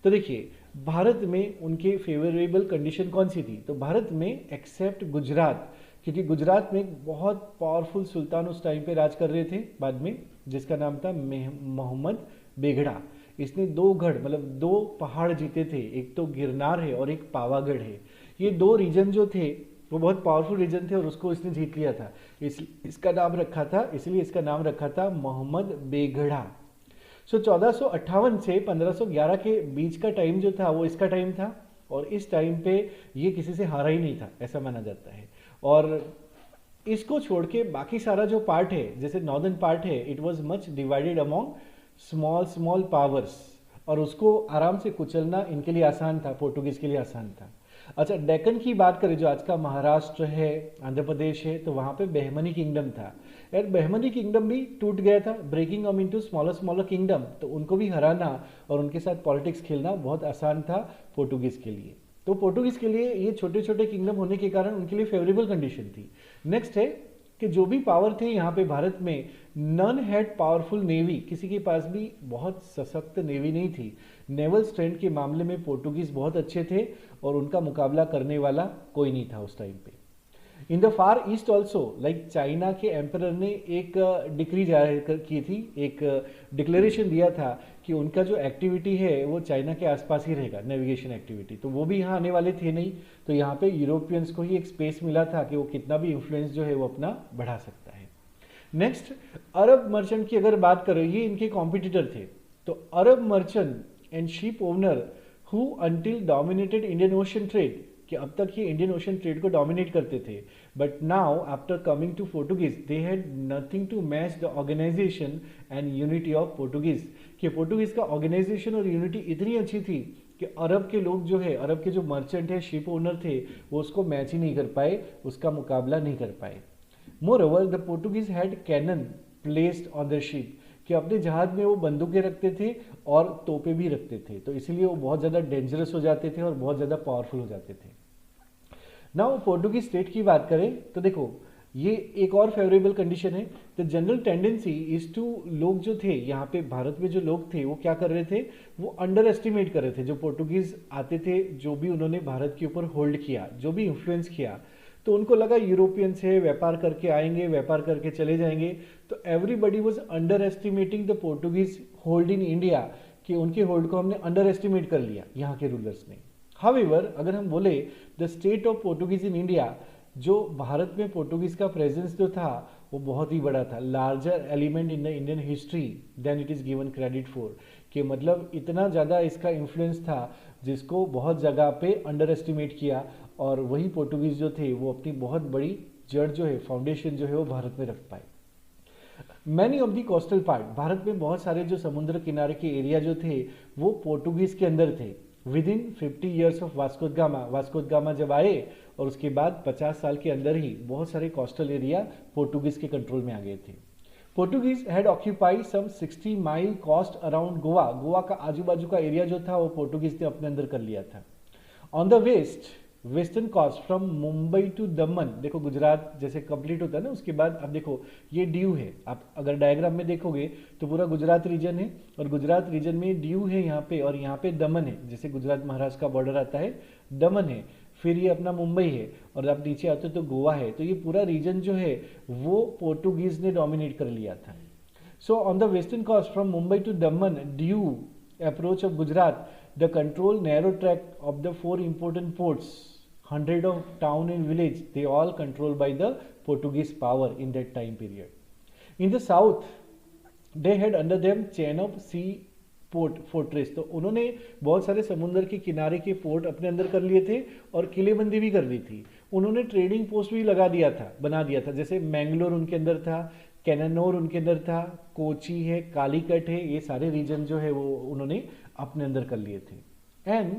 तो देखिए, भारत में उनके फेवरेबल कंडीशन कौन सी थी? तो भारत में एक्सेप्ट गुजरात, क्योंकि गुजरात में एक बहुत पावरफुल सुल्तान उस टाइम पे राज कर रहे थे बाद में, जिसका नाम था मोहम्मद बेगड़ा। इसने दो गढ़, मतलब दो पहाड़ जीते थे, एक तो गिरनार है और एक पावागढ़ है। ये दो रीजन जो थे वो बहुत पावरफुल रीजन थे और उसको इसने जीत लिया था। इसका नाम रखा था, इसलिए इसका नाम रखा था मोहम्मद बेगड़ा। सो 1458 से 1511 के बीच का टाइम जो था वो इसका टाइम था, और इस टाइम पे ये किसी से हारा ही नहीं था, ऐसा माना जाता है। और इसको छोड़ के बाकी सारा जो पार्ट है, जैसे नॉर्दर्न पार्ट है, it was much divided among small small powers, और उसको आराम से कुचलना इनके लिए आसान था, पोर्टुगीज के लिए आसान था। अच्छा, डेक्कन की बात करें, जो आज का महाराष्ट्र है, आंध्र प्रदेश है, तो वहाँ पे बहमनी किंगडम था। यार बहमनी किंगडम भी टूट गया था, ब्रेकिंग अम इनटू स्मॉलर स्मॉलर किंगडम, तो उनको भी हराना और उनके साथ पॉलिटिक्स खेलना बहुत आसान था पोर्टुगीज के लिए। तो पोर्टुगीज के लिए ये छोटे छोटे किंगडम होने के कारण उनके लिए फेवरेबल कंडीशन थी। नेक्स्ट है कि जो भी पावर थे यहाँ पे भारत में, नन हैड पावरफुल नेवी, किसी के पास भी बहुत सशक्त नेवी नहीं थी। नेवल स्ट्रेंथ के मामले में पोर्टुगीज बहुत अच्छे थे और उनका मुकाबला करने वाला कोई नहीं था उस टाइम पे। In the far east also, like China के एम्परर ने एक डिक्री जारी की थी, एक डिक्लेरेशन दिया था कि उनका जो एक्टिविटी है वो चाइना के आसपास ही रहेगा, नेविगेशन एक्टिविटी, तो वो भी यहाँ आने वाले थे नहीं। तो यहाँ पे यूरोपियंस को ही एक स्पेस मिला था कि वो कितना भी इन्फ्लुएंस जो है वो अपना बढ़ा सकता है। नेक्स्ट, अरब मर्चेंट की अगर बात करें, ये इनके कॉम्पिटिटर थे। तो Arab merchant and ship owner who until dominated Indian Ocean trade, कि अब तक ये इंडियन ओशन ट्रेड को डोमिनेट करते थे, but now after coming to Portuguese they had nothing to match the organisation and unity of Portuguese. कि Portuguese का organisation और यूनिटी इतनी अच्छी थी कि अरब के लोग जो है, अरब के जो मर्चेंट है, शिप ओनर थे, वो उसको मैच ही नहीं कर पाए, उसका मुकाबला नहीं कर पाए। Moreover the Portuguese had cannon placed on the ship, कि अपने जहाज में वो बंदूकें रखते थे और तोपें भी रखते थे, तो इसलिए वो बहुत ज़्यादा डेंजरस हो जाते थे और बहुत ज़्यादा पावरफुल हो जाते थे। नाउ पोर्टुगीज स्टेट की बात करें तो देखो, ये एक और फेवरेबल कंडीशन है। The general tendency is to, लोग जो थे यहाँ पे भारत में, जो लोग थे वो क्या कर रहे थे, वो अंडर एस्टिमेट कर रहे थे। जो पोर्टुगीज आते थे, जो भी उन्होंने भारत के ऊपर होल्ड किया, जो भी इन्फ्लुएंस किया, तो उनको लगा यूरोपियन से व्यापार करके आएंगे, व्यापार करके चले जाएंगे। तो everybody was under estimating the Portuguese hold in India, कि उनके होल्ड को हमने अंडर एस्टिमेट कर लिया यहाँ के रूलर्स ने। हाउएवर, अगर हम बोले the state of Portuguese in India, जो भारत में पोर्टुगीज का प्रेजेंस जो था वो बहुत ही बड़ा था, larger element in the Indian history than it is given credit for, कि मतलब इतना ज़्यादा इसका इन्फ्लुएंस था जिसको बहुत जगह पे अंडर एस्टिमेट किया, और वही पोर्टुगीज़ जो थे वो अपनी बहुत बड़ी जड़ जो है, फाउंडेशन जो है वो भारत में रख पाए। Many of the coastal part, Bharat में बहुत सारे जो समुद्र किनारे के एरिया जो थे वो पोर्टुगीज के अंदर थे। With in 50 years of Vasco da gamma, Vasco da gamma जब आए और उसके बाद 50 साल के अंदर ही बहुत सारे कोस्टल एरिया पोर्टुगीज के कंट्रोल में आ गए थे। Portuguese had occupied some 60 mile coast around Goa, Goa का आजू बाजू का एरिया जो था वो पोर्टुगीज ने अपने अंदर कर लिया था। On the western coast from Mumbai to Daman, देखो गुजरात जैसे कंप्लीट होता है ना उसके बाद, अब देखो ये ड्यू है, आप अगर डायग्राम में देखोगे तो पूरा गुजरात रीजन है, और गुजरात रीजन में ड्यू है यहाँ पे, और यहाँ पे दमन है, जैसे गुजरात महाराष्ट्र का बॉर्डर आता है दमन है, फिर ये अपना मुंबई है, और आप नीचे आते हो तो गोवा है। तो ये पूरा रीजन जो है वो पोर्टुगीज ने डोमिनेट कर लिया था। So on the western coast from Mumbai to Daman due approach of Gujarat, the control narrow track of the 4 important ports, 100 of town and village, they all controlled by the Portuguese power in that time period. In the south, they had under them chain of sea port fortress, तो उन्होंने बहुत सारे समुद्र के किनारे के port अपने अंदर कर लिए थे और किलेबंदी भी कर ली थी। उन्होंने ट्रेडिंग पोस्ट भी लगा दिया था, बना दिया था, जैसे मैंगलोर उनके अंदर था, कैनानोर उनके अंदर था, कोची है, कालीकट है, ये सारे रीजन जो है वो उन्होंने अपने अंदर कर लिए थे। एंड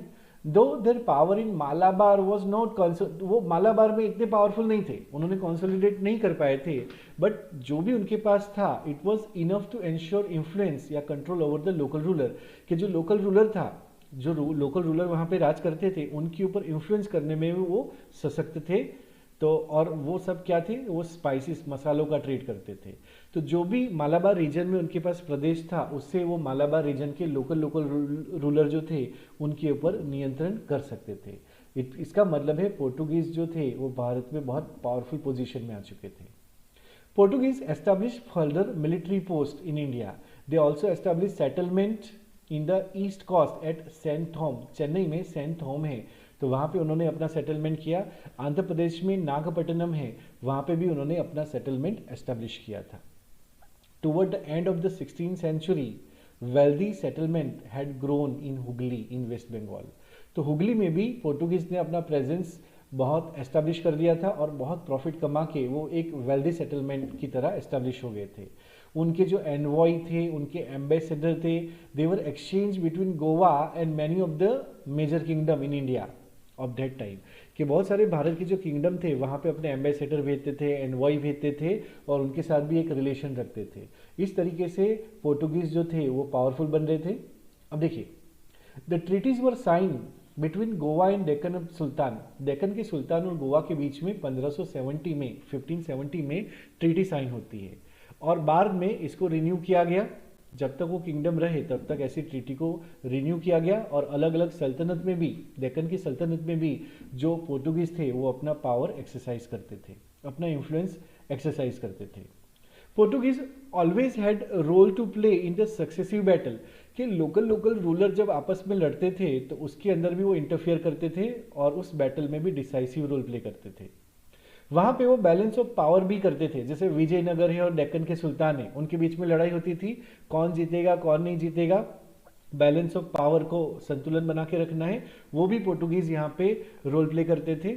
दो their power in Malabar was not, वो मालाबार में इतने पावरफुल नहीं थे, उन्होंने कॉन्सोलिडेट नहीं कर पाए थे, बट जो भी उनके पास था it was enough to ensure influence या control over the local ruler, कि जो लोकल रूलर था, जो लोकल रूलर वहाँ पे राज करते थे उनके ऊपर इन्फ्लुएंस करने में भी वो सशक्त थे। तो और वो सब क्या थे, वो स्पाइसेस मसालों का ट्रेड करते थे। तो जो भी मालाबार रीजन में उनके पास प्रदेश था उससे वो मालाबार रीजन के लोकल रूलर जो थे उनके ऊपर नियंत्रण कर सकते थे। इसका मतलब है पोर्टुगीज जो थे वो भारत में बहुत पावरफुल पोजीशन में आ चुके थे। Portuguese establish further military post in India, they also establish settlement in the east coast at Santhome, Chennai में सेंट थॉम है तो वहाँ पे उन्होंने अपना सेटलमेंट किया। आंध्र प्रदेश में नागपट्टनम है, वहाँ पे भी उन्होंने अपना सेटलमेंट एस्टैब्लिश किया था। Toward the end of the 16th century wealthy settlement had grown in Hooghly in West Bengal, तो हुगली में भी पोर्टुगीज ने अपना प्रेजेंस बहुत एस्टैब्लिश कर दिया था और बहुत प्रॉफिट कमा के वो एक वेल्दी सेटलमेंट की तरह एस्टैब्लिश हो गए थे। उनके जो एनवॉय थे, उनके एम्बेसडर थे, they were exchange between Goa and many of the major kingdom in India of that time, कि बहुत सारे भारत के जो किंगडम थे वहाँ पे अपने एम्बेसडर भेजते थे, एनवॉय भेजते थे और उनके साथ भी एक रिलेशन रखते थे। इस तरीके से पोर्टुगीज जो थे वो पावरफुल बन रहे थे। अब देखिए, the treaties were sign between Goa and Deccan sultan, Deccan के सुल्तान और गोवा के बीच में 1570 में 1570 में ट्रीटी साइन होती है और बाद में इसको रिन्यू किया गया। जब तक वो किंगडम रहे तब तक ऐसी ट्रीटी को रिन्यू किया गया और अलग अलग सल्तनत में भी, डेक्कन की सल्तनत में भी जो पोर्टुगीज थे वो अपना पावर एक्सरसाइज करते थे, अपना इन्फ्लुएंस एक्सरसाइज करते थे। Portuguese always had role to play in the successive battle, कि लोकल रूलर जब आपस में लड़ते थे तो उसके अंदर भी वो इंटरफियर करते थे और उस बैटल में भी डिसाइसिव रोल प्ले करते थे। वहां पे वो बैलेंस ऑफ पावर भी करते थे, जैसे विजयनगर है और डेक्कन के सुल्तान है, उनके बीच में लड़ाई होती थी, कौन जीतेगा कौन नहीं जीतेगा, बैलेंस ऑफ पावर को संतुलन बना के रखना है, वो भी पोर्टुगीज यहाँ पे रोल प्ले करते थे।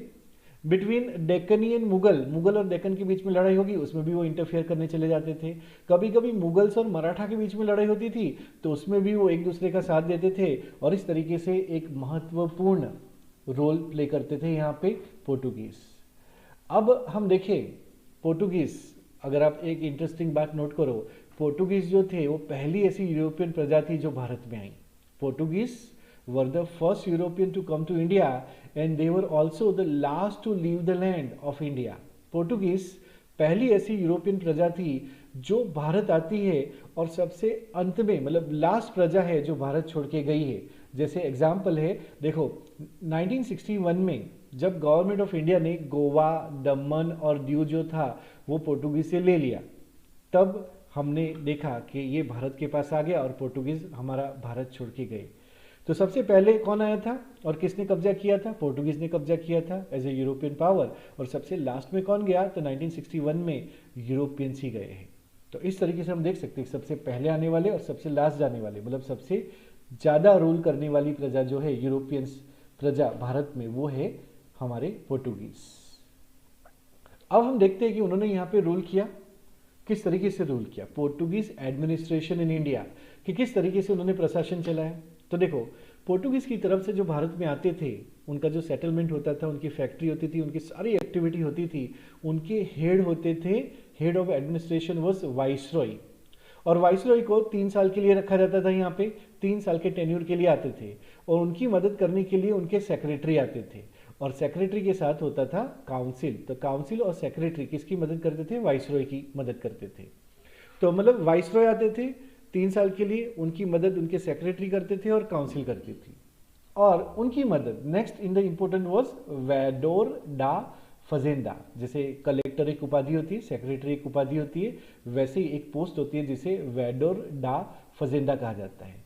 बिटवीन डेक्कनी एंड मुगल और डेक्कन के बीच में लड़ाई होगी उसमें भी वो इंटरफेयर करने चले जाते थे। कभी कभी मुगल्स और मराठा के बीच में लड़ाई होती थी तो उसमें भी वो एक दूसरे का साथ देते थे और इस तरीके से एक महत्वपूर्ण रोल प्ले करते थे यहाँ पे पोर्टुगीज। अब हम देखें पोर्टुगीज, अगर आप एक इंटरेस्टिंग बात नोट करो, पोर्टुगीज जो थे वो पहली ऐसी यूरोपियन प्रजाति जो भारत में आई। Portuguese were the first European to come to India and they were also the last to leave the land of India. Portuguese पहली ऐसी यूरोपियन प्रजाति जो भारत आती है और सबसे अंत में, मतलब लास्ट प्रजा है जो भारत छोड़ के गई है। जैसे एग्जाम्पल है, देखो 1961 में जब गवर्नमेंट ऑफ इंडिया ने गोवा, दमन और दीव जो था वो पोर्टुगीज से ले लिया, तब हमने देखा कि ये भारत के पास आ गया और पोर्टुगीज हमारा भारत छोड़ के गए। तो सबसे पहले कौन आया था और किसने कब्जा किया था? पोर्टुगीज ने कब्जा किया था एज ए यूरोपियन पावर। और सबसे लास्ट में कौन गया? तो 1961 में यूरोपियंस ही गए हैं। तो इस तरीके से हम देख सकते हैं सबसे पहले आने वाले और सबसे लास्ट जाने वाले, मतलब सबसे ज़्यादा रूल करने वाली प्रजा जो है यूरोपियंस प्रजा भारत में, वो है हमारे पोर्टुगीज। अब हम देखते हैं कि उन्होंने यहाँ पे रूल किया, किस तरीके से रूल किया। पोर्टुगीज एडमिनिस्ट्रेशन इन इंडिया, कि किस तरीके से उन्होंने प्रशासन चलाया। तो देखो, पोर्टुगीज की तरफ से जो भारत में आते थे, उनका जो सेटलमेंट होता था, उनकी फैक्ट्री होती थी, उनकी सारी एक्टिविटी होती थी, उनके हेड होते थे, head of administration was viceroy. और वाइसरॉय को 3 साल के लिए रखा जाता था यहाँ पे, 3 साल के टेन्यूर के लिए आते थे। और उनकी मदद करने के लिए उनके सेक्रेटरी आते थे, और सेक्रेटरी के साथ होता था काउंसिल। तो काउंसिल और सेक्रेटरी किसकी मदद करते थे? वाइसरॉय की मदद करते थे। तो मतलब वाइसरॉय आते थे 3 साल के लिए, उनकी मदद उनके सेक्रेटरी करते थे और काउंसिल करती थी। और उनकी मदद next in the important was Vedor da Fazenda. जैसे कलेक्टर एक उपाधि होती है, सेक्रेटरी एक उपाधि होती है, वैसे ही एक पोस्ट होती है जिसे वेडोर डा फजेंदा कहा जाता है।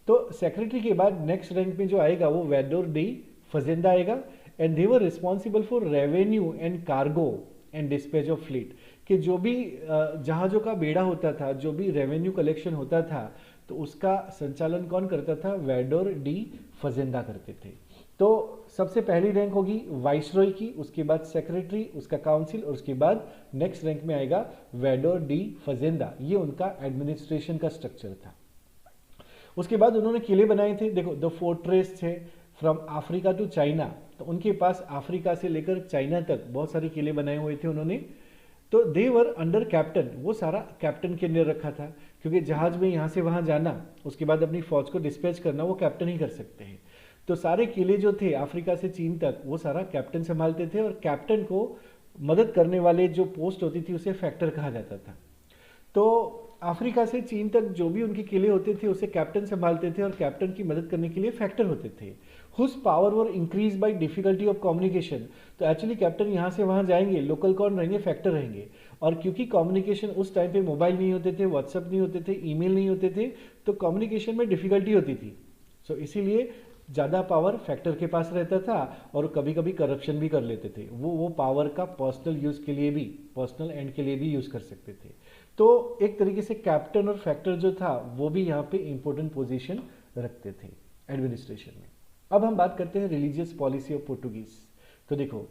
तो सेक्रेटरी के बाद नेक्स्ट रैंक में जो आएगा वो वेडोर डी फजेंदा आएगा। And they were responsible for revenue and cargo and dispatch of fleet, कि जो भी जहाज़ों का बेड़ा होता था, जो भी रेवेन्यू कलेक्शन होता था, तो उसका संचालन कौन करता था? वेडोर डी फजेंदा करते थे। तो सबसे पहली रैंक होगी वाइसरॉय की, उसके बाद सेक्रेटरी, उसका काउंसिल, और उसके बाद नेक्स्ट रैंक में आएगा वेडोर डी फजेंदा। ये उनका एडमिनिस्ट्रेशन का स्ट्रक्चर था। उसके बाद उन्होंने किले बनाए थे। देखो, द फोर्ट्रेस थे फ्रॉम अफ्रीका टू चाइना, तो उनके पास अफ्रीका से लेकर चाइना तक बहुत सारे किले बनाए हुए थे उन्होंने। तो दे वर अंडर कैप्टन, वो सारा कैप्टन के अंदर रखा था, क्योंकि जहाज में यहाँ से वहाँ जाना, उसके बाद अपनी फौज को डिस्पैच करना, वो कैप्टन ही कर सकते हैं। तो सारे किले जो थे अफ्रीका से चीन तक, वो सारा कैप्टन संभालते थे। और कैप्टन को मदद करने वाले जो पोस्ट होती थी उसे फैक्टर कहा जाता था। तो अफ्रीका से चीन तक जो भी उनके किले होते थे उसे कैप्टन संभालते थे, और कैप्टन की मदद करने के लिए फैक्टर होते थे। Whose power were increase by difficulty of communication. तो एक्चुअली कैप्टन यहाँ से वहाँ जाएंगे, लोकल कौन रहेंगे? फैक्टर रहेंगे। और क्योंकि कम्युनिकेशन उस टाइम पे मोबाइल नहीं होते थे, व्हाट्सएप नहीं होते थे, ईमेल नहीं होते थे, तो कम्युनिकेशन में डिफिकल्टी होती थी। सो इसीलिए ज़्यादा पावर फैक्टर के पास रहता था, और कभी कभी करप्शन भी कर लेते थे। वो पावर का पर्सनल यूज़ के लिए भी, पर्सनल एंड के लिए भी यूज़ कर सकते थे। तो एक तरीके से कैप्टन और फैक्टर जो था वो भी यहाँ पे इंपॉर्टेंट पोजीशन रखते थे एडमिनिस्ट्रेशन में। अब हम बात करते हैं रिलीजियस पॉलिसी ऑफ पोर्टुगीज। तो देखो,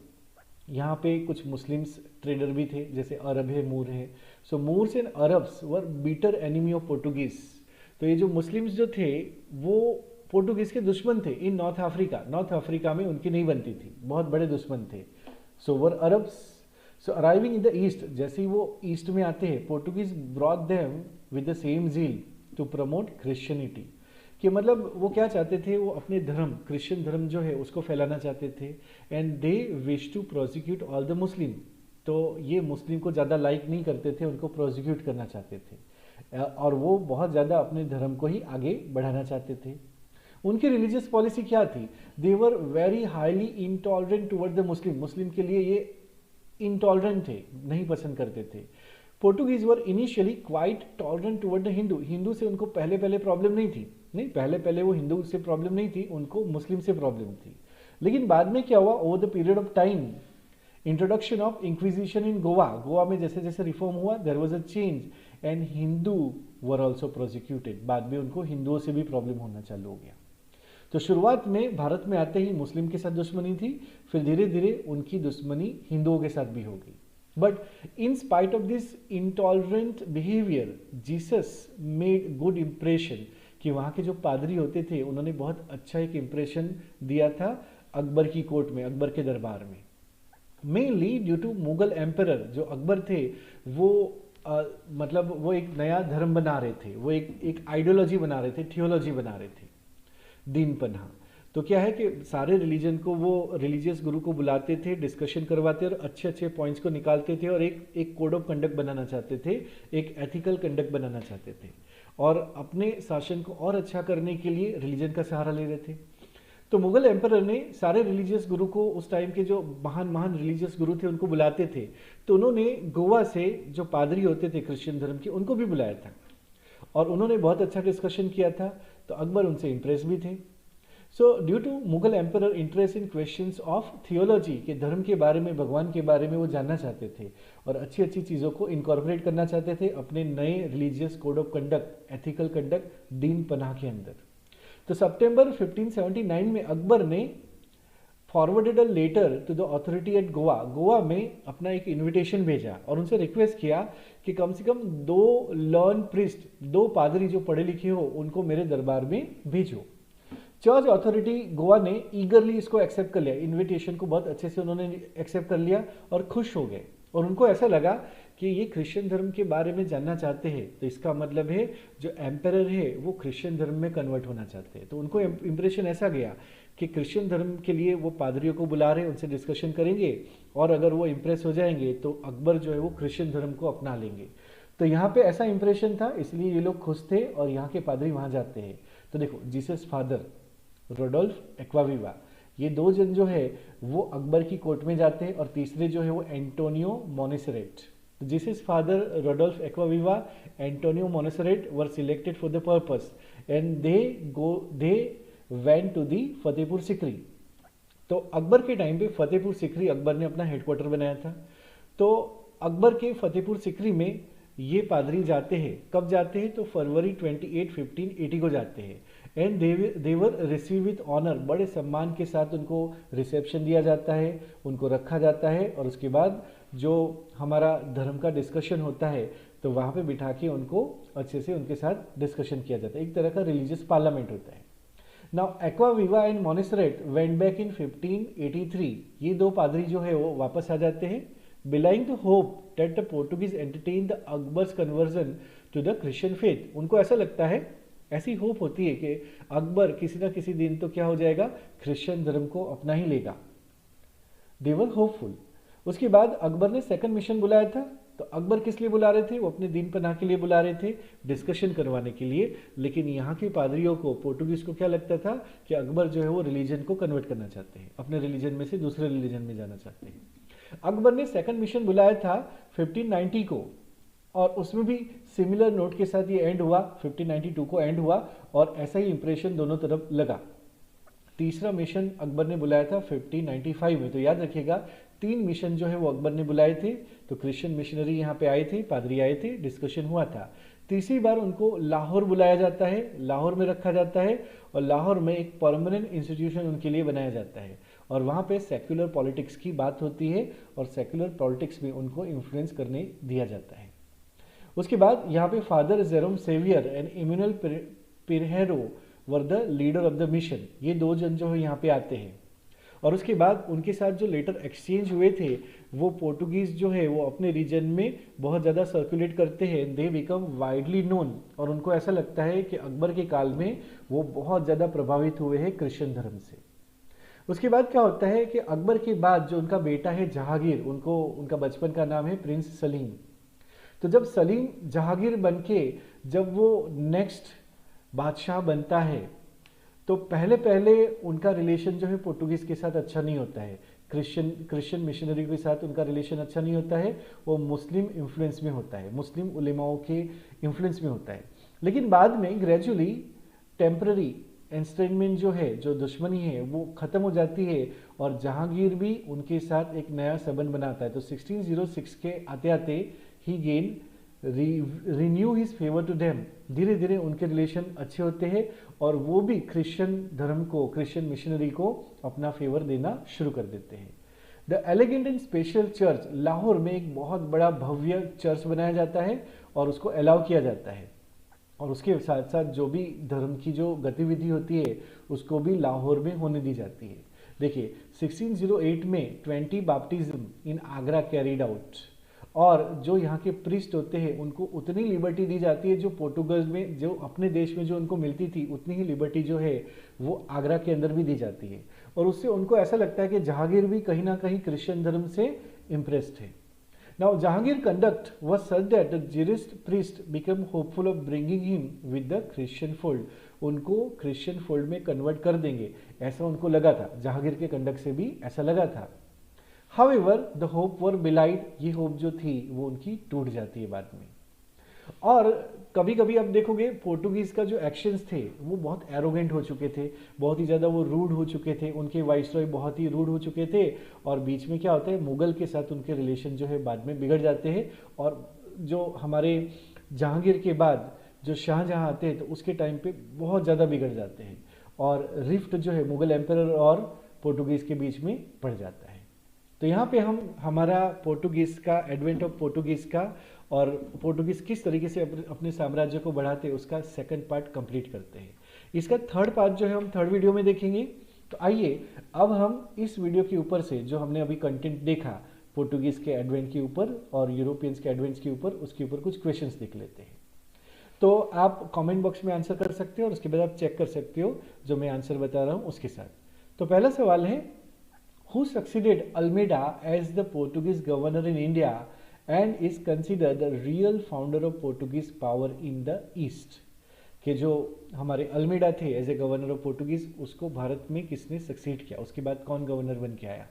यहाँ पे कुछ मुस्लिम्स ट्रेडर भी थे, जैसे अरब है, मूर है। So Moors and Arabs were bitter enemy of Portuguese. तो ये जो मुस्लिम्स जो थे वो पोर्टुगीज के दुश्मन थे in North Africa. North Africa में उनकी नहीं बनती थी, बहुत बड़े दुश्मन थे। So were Arabs. So arriving in the east, जैसे ही वो ईस्ट में आते हैं, Portuguese brought them with the same zeal to promote Christianity. कि मतलब वो क्या चाहते थे? वो अपने धर्म, क्रिश्चियन धर्म जो है उसको फैलाना चाहते थे। And they wish to prosecute all the Muslim. तो ये मुस्लिम को ज़्यादा लाइक नहीं करते थे, उनको प्रोसिक्यूट करना चाहते थे, और वो बहुत ज़्यादा अपने धर्म को ही आगे बढ़ाना चाहते थे। उनकी रिलीजियस पॉलिसी क्या थी? They were very highly intolerant toward the Muslim. Muslim के लिए ये इंटॉलरेंट थे, नहीं पसंद करते थे। Portuguese were initially quite tolerant toward the Hindu. Hindu से उनको पहले प्रॉब्लम नहीं थी, नहीं पहले वो हिंदू से प्रॉब्लम नहीं थी, उनको मुस्लिम से प्रॉब्लम थी। लेकिन बाद में क्या हुआ? Over the period of time, introduction of inquisition in Goa. Goa में जैसे जैसे रिफॉर्म हुआ, there was a change, and Hindu were also prosecuted. बाद में उनको हिंदुओं से भी प्रॉब्लम होना चालू हो गया। तो शुरुआत में भारत में आते ही मुस्लिम के साथ दुश्मनी थी, फिर धीरे धीरे उनकी दुश्मनी हिंदुओं के साथ भी हो गई। But in spite of this intolerant behaviour, Jesus made good impression. कि वहाँ के जो पादरी होते थे उन्होंने बहुत अच्छा एक इम्प्रेशन दिया था अकबर की कोर्ट में, अकबर के दरबार में। Mainly due to Mughal emperor, जो अकबर थे वो मतलब वो एक नया धर्म बना रहे थे, वो एक आइडियोलॉजी बना रहे थे, थियोलॉजी बना रहे थे, दीन पन्हा। तो क्या है कि सारे रिलीजन को वो रिलीजियस गुरु को बुलाते थे, डिस्कशन करवाते और अच्छे अच्छे पॉइंट्स को निकालते थे, और एक कोड ऑफ कंडक्ट बनाना चाहते थे, एक एथिकल कंडक्ट बनाना चाहते थे, और अपने शासन को और अच्छा करने के लिए रिलीजन का सहारा ले रहे थे। तो मुगल एम्परर ने सारे रिलीजियस गुरु को, उस टाइम के जो महान महान रिलीजियस गुरु थे उनको बुलाते थे। तो उन्होंने गोवा से जो पादरी होते थे क्रिश्चियन धर्म के, उनको भी बुलाया था, और उन्होंने बहुत अच्छा डिस्कशन किया था। तो अकबर उनसे इम्प्रेस भी थे, so due to Mughal emperor interest in questions of theology, के धर्म के बारे में, भगवान के बारे में वो जानना चाहते थे और अच्छी अच्छी चीज़ों को इनकॉर्पोरेट करना चाहते थे अपने नए religious code of conduct, ethical conduct, दीन पनाह के अंदर। तो सितंबर 1579 में अकबर ने forwarded a letter to the authority at Goa, Goa में अपना एक इनविटेशन भेजा और उनसे रिक्वेस्ट किया कि कम से कम 2 लर्न प्रिस्ट, 2 पादरी जो पढ़े लिखे हो उनको मेरे दरबार में भेजो। चर्च अथॉरिटी गोवा ने ईगरली इसको एक्सेप्ट कर लिया, इनविटेशन को बहुत अच्छे से उन्होंने एक्सेप्ट कर लिया और खुश हो गए और उनको ऐसा लगा कि ये क्रिश्चियन धर्म के बारे में जानना चाहते हैं, तो इसका मतलब है जो एम्परर है वो क्रिश्चियन धर्म में कन्वर्ट होना चाहते हैं। तो उनको इम्प्रेशन ऐसा गया कि क्रिश्चियन धर्म के लिए वो पादरियों को बुला रहे हैं, उनसे डिस्कशन करेंगे और अगर वो इम्प्रेस हो जाएंगे तो अकबर जो है वो क्रिश्चियन धर्म को अपना लेंगे। तो यहाँ पे ऐसा इंप्रेशन था, इसलिए ये लोग खुश थे और यहाँ के पादरी वहाँ जाते हैं। तो देखो, जीसस फादर रोडोल्फ एक्वाविवा, ये 2 जन जो है वो अकबर की कोर्ट में जाते हैं और तीसरे जो है वो एंटोनियो मोनेसेरेट। तो Jesus father Rodolfo Acquaviva, Antonio Monserrate were selected for the purpose and they went to the Fatehpur Sikri. तो अकबर के टाइम पे फतेहपुर सिकरी अकबर ने अपना हेडक्वार्टर बनाया था। तो अकबर के फतेहपुर सिकरी में ये पादरी जाते हैं। कब जाते हैं? तो फरवरी 28, 1580 को जाते हैं and they were receive with honour, बड़े सम्मान के साथ उनको रिसेप्शन दिया जाता है, उनको रखा जाता है और उसके बाद जो हमारा धर्म का डिस्कशन होता है तो वहाँ पे बिठा के उनको अच्छे से उनके साथ डिस्कशन किया जाता है, एक तरह का रिलीजियस पार्लियामेंट होता है। Now Acquaviva and Monserrate went back in 1583, ये 2 पादरी जो है वो वापस आ जाते हैं, believing to hope that the Portuguese entertain the Akbar's conversion to the Christian faith. उनको ऐसा लगता है, ऐसी होप होती है कि अकबर किसी ना किसी दिन तो क्या हो जाएगा, क्रिश्चियन धर्म को अपना ही लेगा। दे वर होपफुल। उसके बाद अकबर ने सेकंड मिशन बुलाया था। तो अकबर किस लिए बुला रहे थे? वो अपने दीन पनाह के लिए बुला रहे थे, डिस्कशन करवाने के लिए। लेकिन यहाँ के पादरियों को, पोर्टुगीज को क्या लगता था कि अकबर जो है वो रिलीजन को कन्वर्ट करना चाहते हैं, अपने रिलीजन में से दूसरे रिलीजन में जाना चाहते हैं। अकबर ने सेकंड मिशन बुलाया था 1590 को और उसमें भी सिमिलर नोट के साथ ये एंड हुआ, 1592 को एंड हुआ और ऐसा ही इंप्रेशन दोनों तरफ लगा। तीसरा मिशन अकबर ने बुलाया था 1595 में। तो याद रखिएगा 3 मिशन जो है वो अकबर ने बुलाए थे। तो क्रिश्चियन मिशनरी यहाँ पे आए थे, पादरी आए थे, डिस्कशन हुआ था। तीसरी बार उनको लाहौर बुलाया जाता है, लाहौर में रखा जाता है और लाहौर में एक परमानेंट इंस्टीट्यूशन उनके लिए बनाया जाता है और वहाँ पे सेक्युलर पॉलिटिक्स की बात होती है और सेक्युलर पॉलिटिक्स में उनको इन्फ्लुएंस करने दिया जाता है। उसके बाद यहाँ पे father Jerome Xavier and Emmanuel Pinheiro were the leader of the mission. ये 2 जन जो है यहाँ पे आते हैं और उसके बाद उनके साथ जो लेटर एक्सचेंज हुए थे वो पोर्टुगीज जो है वो अपने रीजन में बहुत ज़्यादा सर्कुलेट करते हैं। दे बिकम वाइडली नोन और उनको ऐसा लगता है कि अकबर के काल में वो बहुत ज़्यादा प्रभावित हुए हैं क्रिश्चियन धर्म से। उसके बाद क्या होता है कि अकबर के बाद जो उनका बेटा है जहांगीर, उनका बचपन का नाम है प्रिंस सलीम। तो जब सलीम जहांगीर बनके जब वो नेक्स्ट बादशाह बनता है तो पहले उनका रिलेशन जो है पोर्टुगीज के साथ अच्छा नहीं होता है, क्रिश्चियन मिशनरी के साथ उनका रिलेशन अच्छा नहीं होता है, वो मुस्लिम इन्फ्लुएंस में होता है, मुस्लिम उलेमाओं के इन्फ्लुएंस में होता है। लेकिन बाद में ग्रेजुअली टेम्पररी एंस्ट्रेनमेंट जो है, जो दुश्मनी है वो ख़त्म हो जाती है और जहांगीर भी उनके साथ एक नया संबंध बनाता है। तो 1606 के आते आते ही gain renew his favour to them, धीरे धीरे उनके रिलेशन अच्छे होते हैं और वो भी क्रिश्चियन धर्म को, क्रिश्चियन मिशनरी को अपना फेवर देना शुरू कर देते हैं। The elegant and special church, Lahore में एक बहुत बड़ा भव्य चर्च बनाया जाता है और उसको अलाउ किया जाता है और उसके साथ साथ जो भी धर्म की जो गतिविधि होती है उसको भी लाहौर में होने दी जाती है। देखिए 1608 में 20 बैप्टिज्म इन आगरा कैरिड आउट और जो यहाँ के प्रीस्ट होते हैं उनको उतनी लिबर्टी दी जाती है जो पोर्टुगल में, जो अपने देश में जो उनको मिलती थी उतनी ही लिबर्टी जो है वो आगरा के अंदर भी दी जाती है और उससे उनको ऐसा लगता है कि जहांगीर भी कहीं ना कहीं क्रिश्चियन धर्म से इम्प्रेस्ड है। Now Jahangir conduct was such that the jurist priest become hopeful of bringing him with the Christian fold, उनको क्रिश्चियन फोल्ड में कन्वर्ट कर देंगे, ऐसा उनको लगा था। जहांगीर के कंडक्ट से भी ऐसा लगा था। However, the hope were belied, ये होप जो थी वो उनकी टूट जाती है बाद में। और कभी कभी आप देखोगे पोर्टुगीज का जो एक्शंस थे वो बहुत एरोगेंट हो चुके थे, बहुत ही ज़्यादा वो रूड हो चुके थे, उनके वाइसरॉय बहुत ही रूड हो चुके थे, और बीच में क्या होता है, मुगल के साथ उनके रिलेशन जो है बाद में बिगड़ जाते हैं। और जो हमारे जहांगीर के बाद जो शाहजहां आते हैं तो उसके टाइम पे बहुत ज़्यादा बिगड़ जाते हैं, और रिफ्ट जो है मुगल एम्परर और पोर्टुगीज़ के बीच में पड़ जाता है। तो यहाँ पे हम हमारा पोर्टुगीज़ का, एडवेंट ऑफ पोर्टुगीज़ का, और पोर्टुगीज़ किस तरीके से अपने साम्राज्य को बढ़ाते हैं उसका सेकंड पार्ट कंप्लीट करते हैं। इसका थर्ड पार्ट जो है हम थर्ड वीडियो में देखेंगे। तो आइए अब हम इस वीडियो के ऊपर से जो हमने अभी कंटेंट देखा पोर्टुगीज़ के एडवेंट के ऊपर और यूरोपियंस के एडवेंट्स के ऊपर, उसके ऊपर कुछ क्वेश्चंस देख लेते हैं। तो आप कमेंट बॉक्स में आंसर कर सकते हो और उसके बाद आप चेक कर सकते हो जो मैं आंसर बता रहा हूँ उसके साथ। तो पहला सवाल है, who succeeded Almeida as the Portuguese governor in India and is consider the real founder of Portuguese power in the East. कि जो हमारे अल्मेडा थे as a governor of Portuguese, उसको भारत में किसने सक्सीड किया, उसके बाद कौन गवर्नर बन के आया।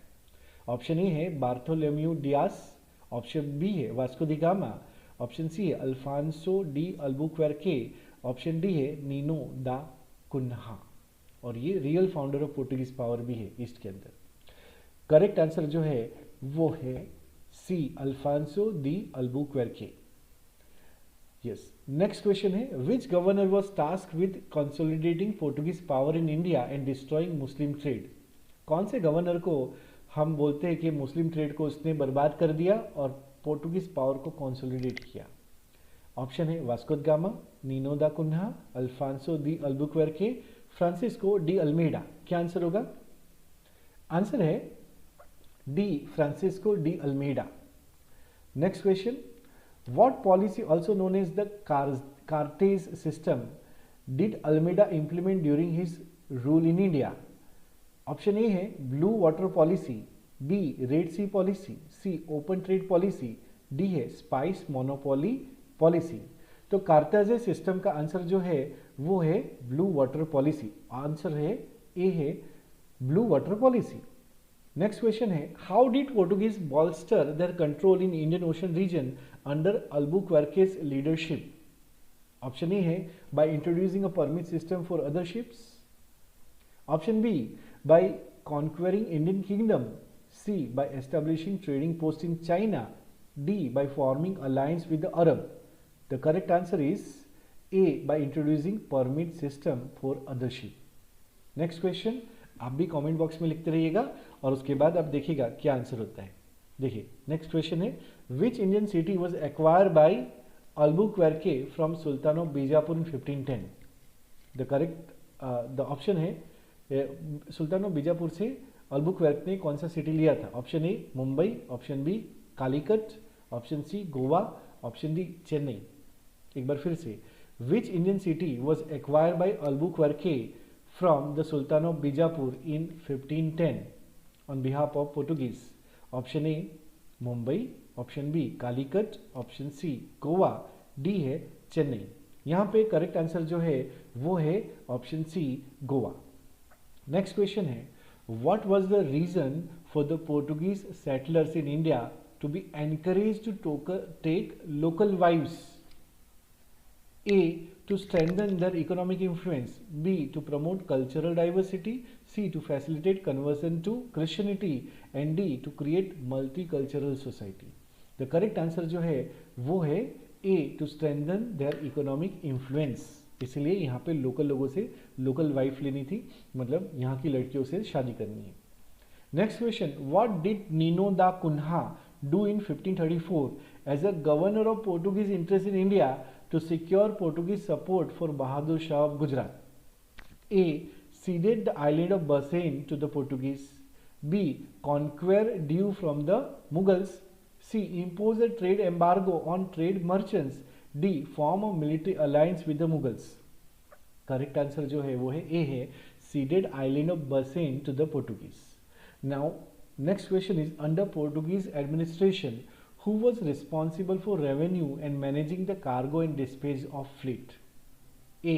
ऑप्शन ए है बार्थोलोम्यू डियास, ऑप्शन बी है Vasco da gamma, option C है अल्फांसो डी अल्बुक्वेर्के, ऑप्शन डी है नीनो दा कुन्हा। और ये real founder of Portuguese power भी है ईस्ट के अंदर। करेक्ट आंसर जो है वो है C, Alfonso de Albuquerque. Yes, next question है, which governor was task with consolidating Portuguese power in India and destroying Muslim trade. कौन से गवर्नर को हम बोलते हैं कि मुस्लिम ट्रेड को उसने बर्बाद कर दिया और पोर्टुगीज पावर को कंसोलिडेट किया। ऑप्शन है Vasco da Gama, Nuno da Cunha, Alfonso de Albuquerque, Francisco de Almeida. क्या आंसर होगा? आंसर है D, Francisco de Almeida. Next question, what policy also known as the cartaz system did Almeida implement during his rule in India. Option A है blue water policy, B Red Sea policy, C open trade policy, D है spice monopoly policy. तो cartridge system का answer जो है वो है blue water policy. Answer है A है blue water policy. Next question है, how did Portuguese bolster their control in Indian Ocean region under Albuquerque's leadership. Option A है by introducing a permit system for other ships, option B by conquering Indian kingdom, C by establishing trading posts in China, D by forming alliance with the Arab. The correct answer is A by introducing permit system for other ship. Next question, आप भी comment box में लिखते रहिएगा और उसके बाद आप देखिएगा क्या आंसर होता है। देखिए नेक्स्ट क्वेश्चन है, which Indian city was acquired by Albuquerque from Sultan of Bijapur in 1510। The correct the option है सुल्तान ऑफ बीजापुर से अल्बुक्वेर्के ने कौन सा सिटी लिया था। Option A Mumbai, option B Calicut, option C Goa, option D Chennai. एक बार फिर से, which Indian city was acquired by Albuquerque from the Sultan of Bijapur in 1510 on behalf of Portuguese. Option A Mumbai, option B Calicut, option C Goa, D है चेन्नई। यहाँ पे correct answer जो है वो है option C Goa. Next question है, what was the reason for the Portuguese settlers in India to be encourage to take local wives. A to strengthen their economic influence, B to promote cultural diversity, C to facilitate conversion to Christianity and D to create multicultural society. The correct answer जो है वो है A to strengthen their economic influence. इसलिए यहाँ पे local लोगों से local wife लेनी थी, मतलब यहाँ की लड़कियों से शादी करनी है। Next question, what did Nuno da Cunha do in 1534 as a governor of Portuguese interest in India to secure Portuguese support for Bahadur Shah of Gujarat. A ceded the island of Basen to the Portuguese, B conquer due from the Mughals, C impose a trade embargo on trade merchants, D form a military alliance with the Mughals। Correct answer जो है वो है A है ceded island of Basen to the Portuguese। Now next question is, under Portuguese administration who was responsible for revenue and managing the cargo and dispatch of fleet? A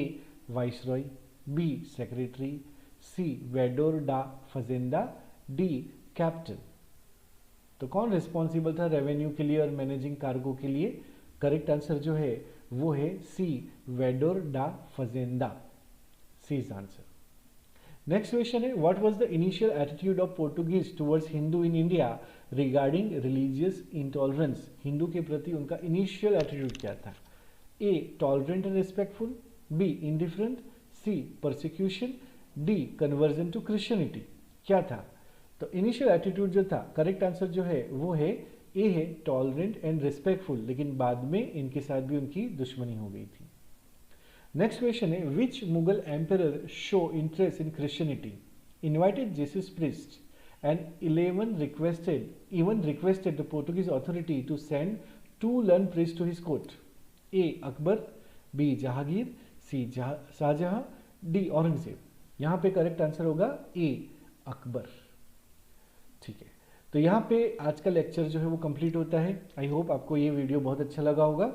viceroy, B secretary, C वेडोर da फजेंदा, D captain. तो कौन responsible था revenue के लिए और managing cargo के लिए? Correct answer जो है वो है C, Vedor da Fazenda. C is answer. Next question है, what was the initial attitude of Portuguese towards Hindu in India regarding religious intolerance. Hindu के प्रति उनका इनिशियल एटीट्यूड क्या था? A, tolerant and respectful, B, indifferent, C, persecution, D, conversion to Christianity. क्या था? तो initial attitude जो था, करेक्ट आंसर जो है वो है ए है, टॉलरेंट एंड रिस्पेक्टफुल, लेकिन बाद में इनके साथ भी उनकी दुश्मनी हो गई थी। नेक्स्ट क्वेश्चन है, which Mughal emperor show interest in Christianity, invited Jesus priest and even requested the Portuguese authority to send 2 learned priests to his court? A, Akbar, B, Jahangir, C, Shahjahan, D, Aurangzeb. यहां पे करेक्ट आंसर होगा ए, अकबर। ठीक है, तो यहाँ पे आज का लेक्चर जो है वो कंप्लीट होता है। आई होप आपको ये वीडियो बहुत अच्छा लगा होगा।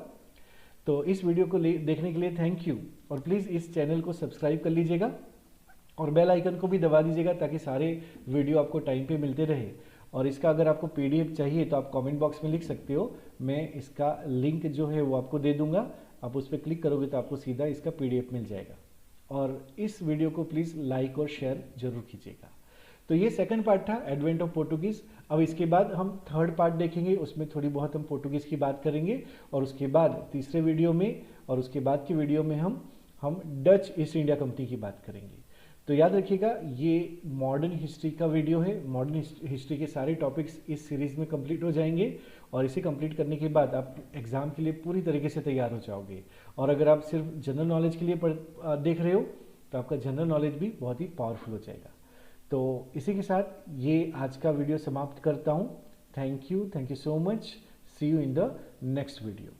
तो इस वीडियो को देखने के लिए थैंक यू, और प्लीज़ इस चैनल को सब्सक्राइब कर लीजिएगा और बेल आइकन को भी दबा दीजिएगा ताकि सारे वीडियो आपको टाइम पे मिलते रहे। और इसका अगर आपको पीडीएफ चाहिए तो आप कमेंट बॉक्स में लिख सकते हो, मैं इसका लिंक जो है वो आपको दे दूंगा। आप उस पर क्लिक करोगे तो आपको सीधा इसका पीडीएफ मिल जाएगा। और इस वीडियो को प्लीज़ लाइक और शेयर जरूर कीजिएगा। तो ये सेकंड पार्ट था एडवेंट ऑफ पोर्टुगीज। अब इसके बाद हम थर्ड पार्ट देखेंगे, उसमें थोड़ी बहुत हम पोर्टुगीज की बात करेंगे, और उसके बाद तीसरे वीडियो में और उसके बाद की वीडियो में हम डच ईस्ट इंडिया कंपनी की बात करेंगे। तो याद रखिएगा, ये मॉडर्न हिस्ट्री का वीडियो है। मॉडर्न हिस्ट्री के सारे टॉपिक्स इस सीरीज में कंप्लीट हो जाएंगे, और इसे कंप्लीट करने के बाद आप एग्जाम के लिए पूरी तरीके से तैयार हो जाओगे। और अगर आप सिर्फ जनरल नॉलेज के लिए देख रहे हो तो आपका जनरल नॉलेज भी बहुत ही पावरफुल हो जाएगा। तो इसी के साथ ये आज का वीडियो समाप्त करता हूँ। Thank you so much. See you in the next video.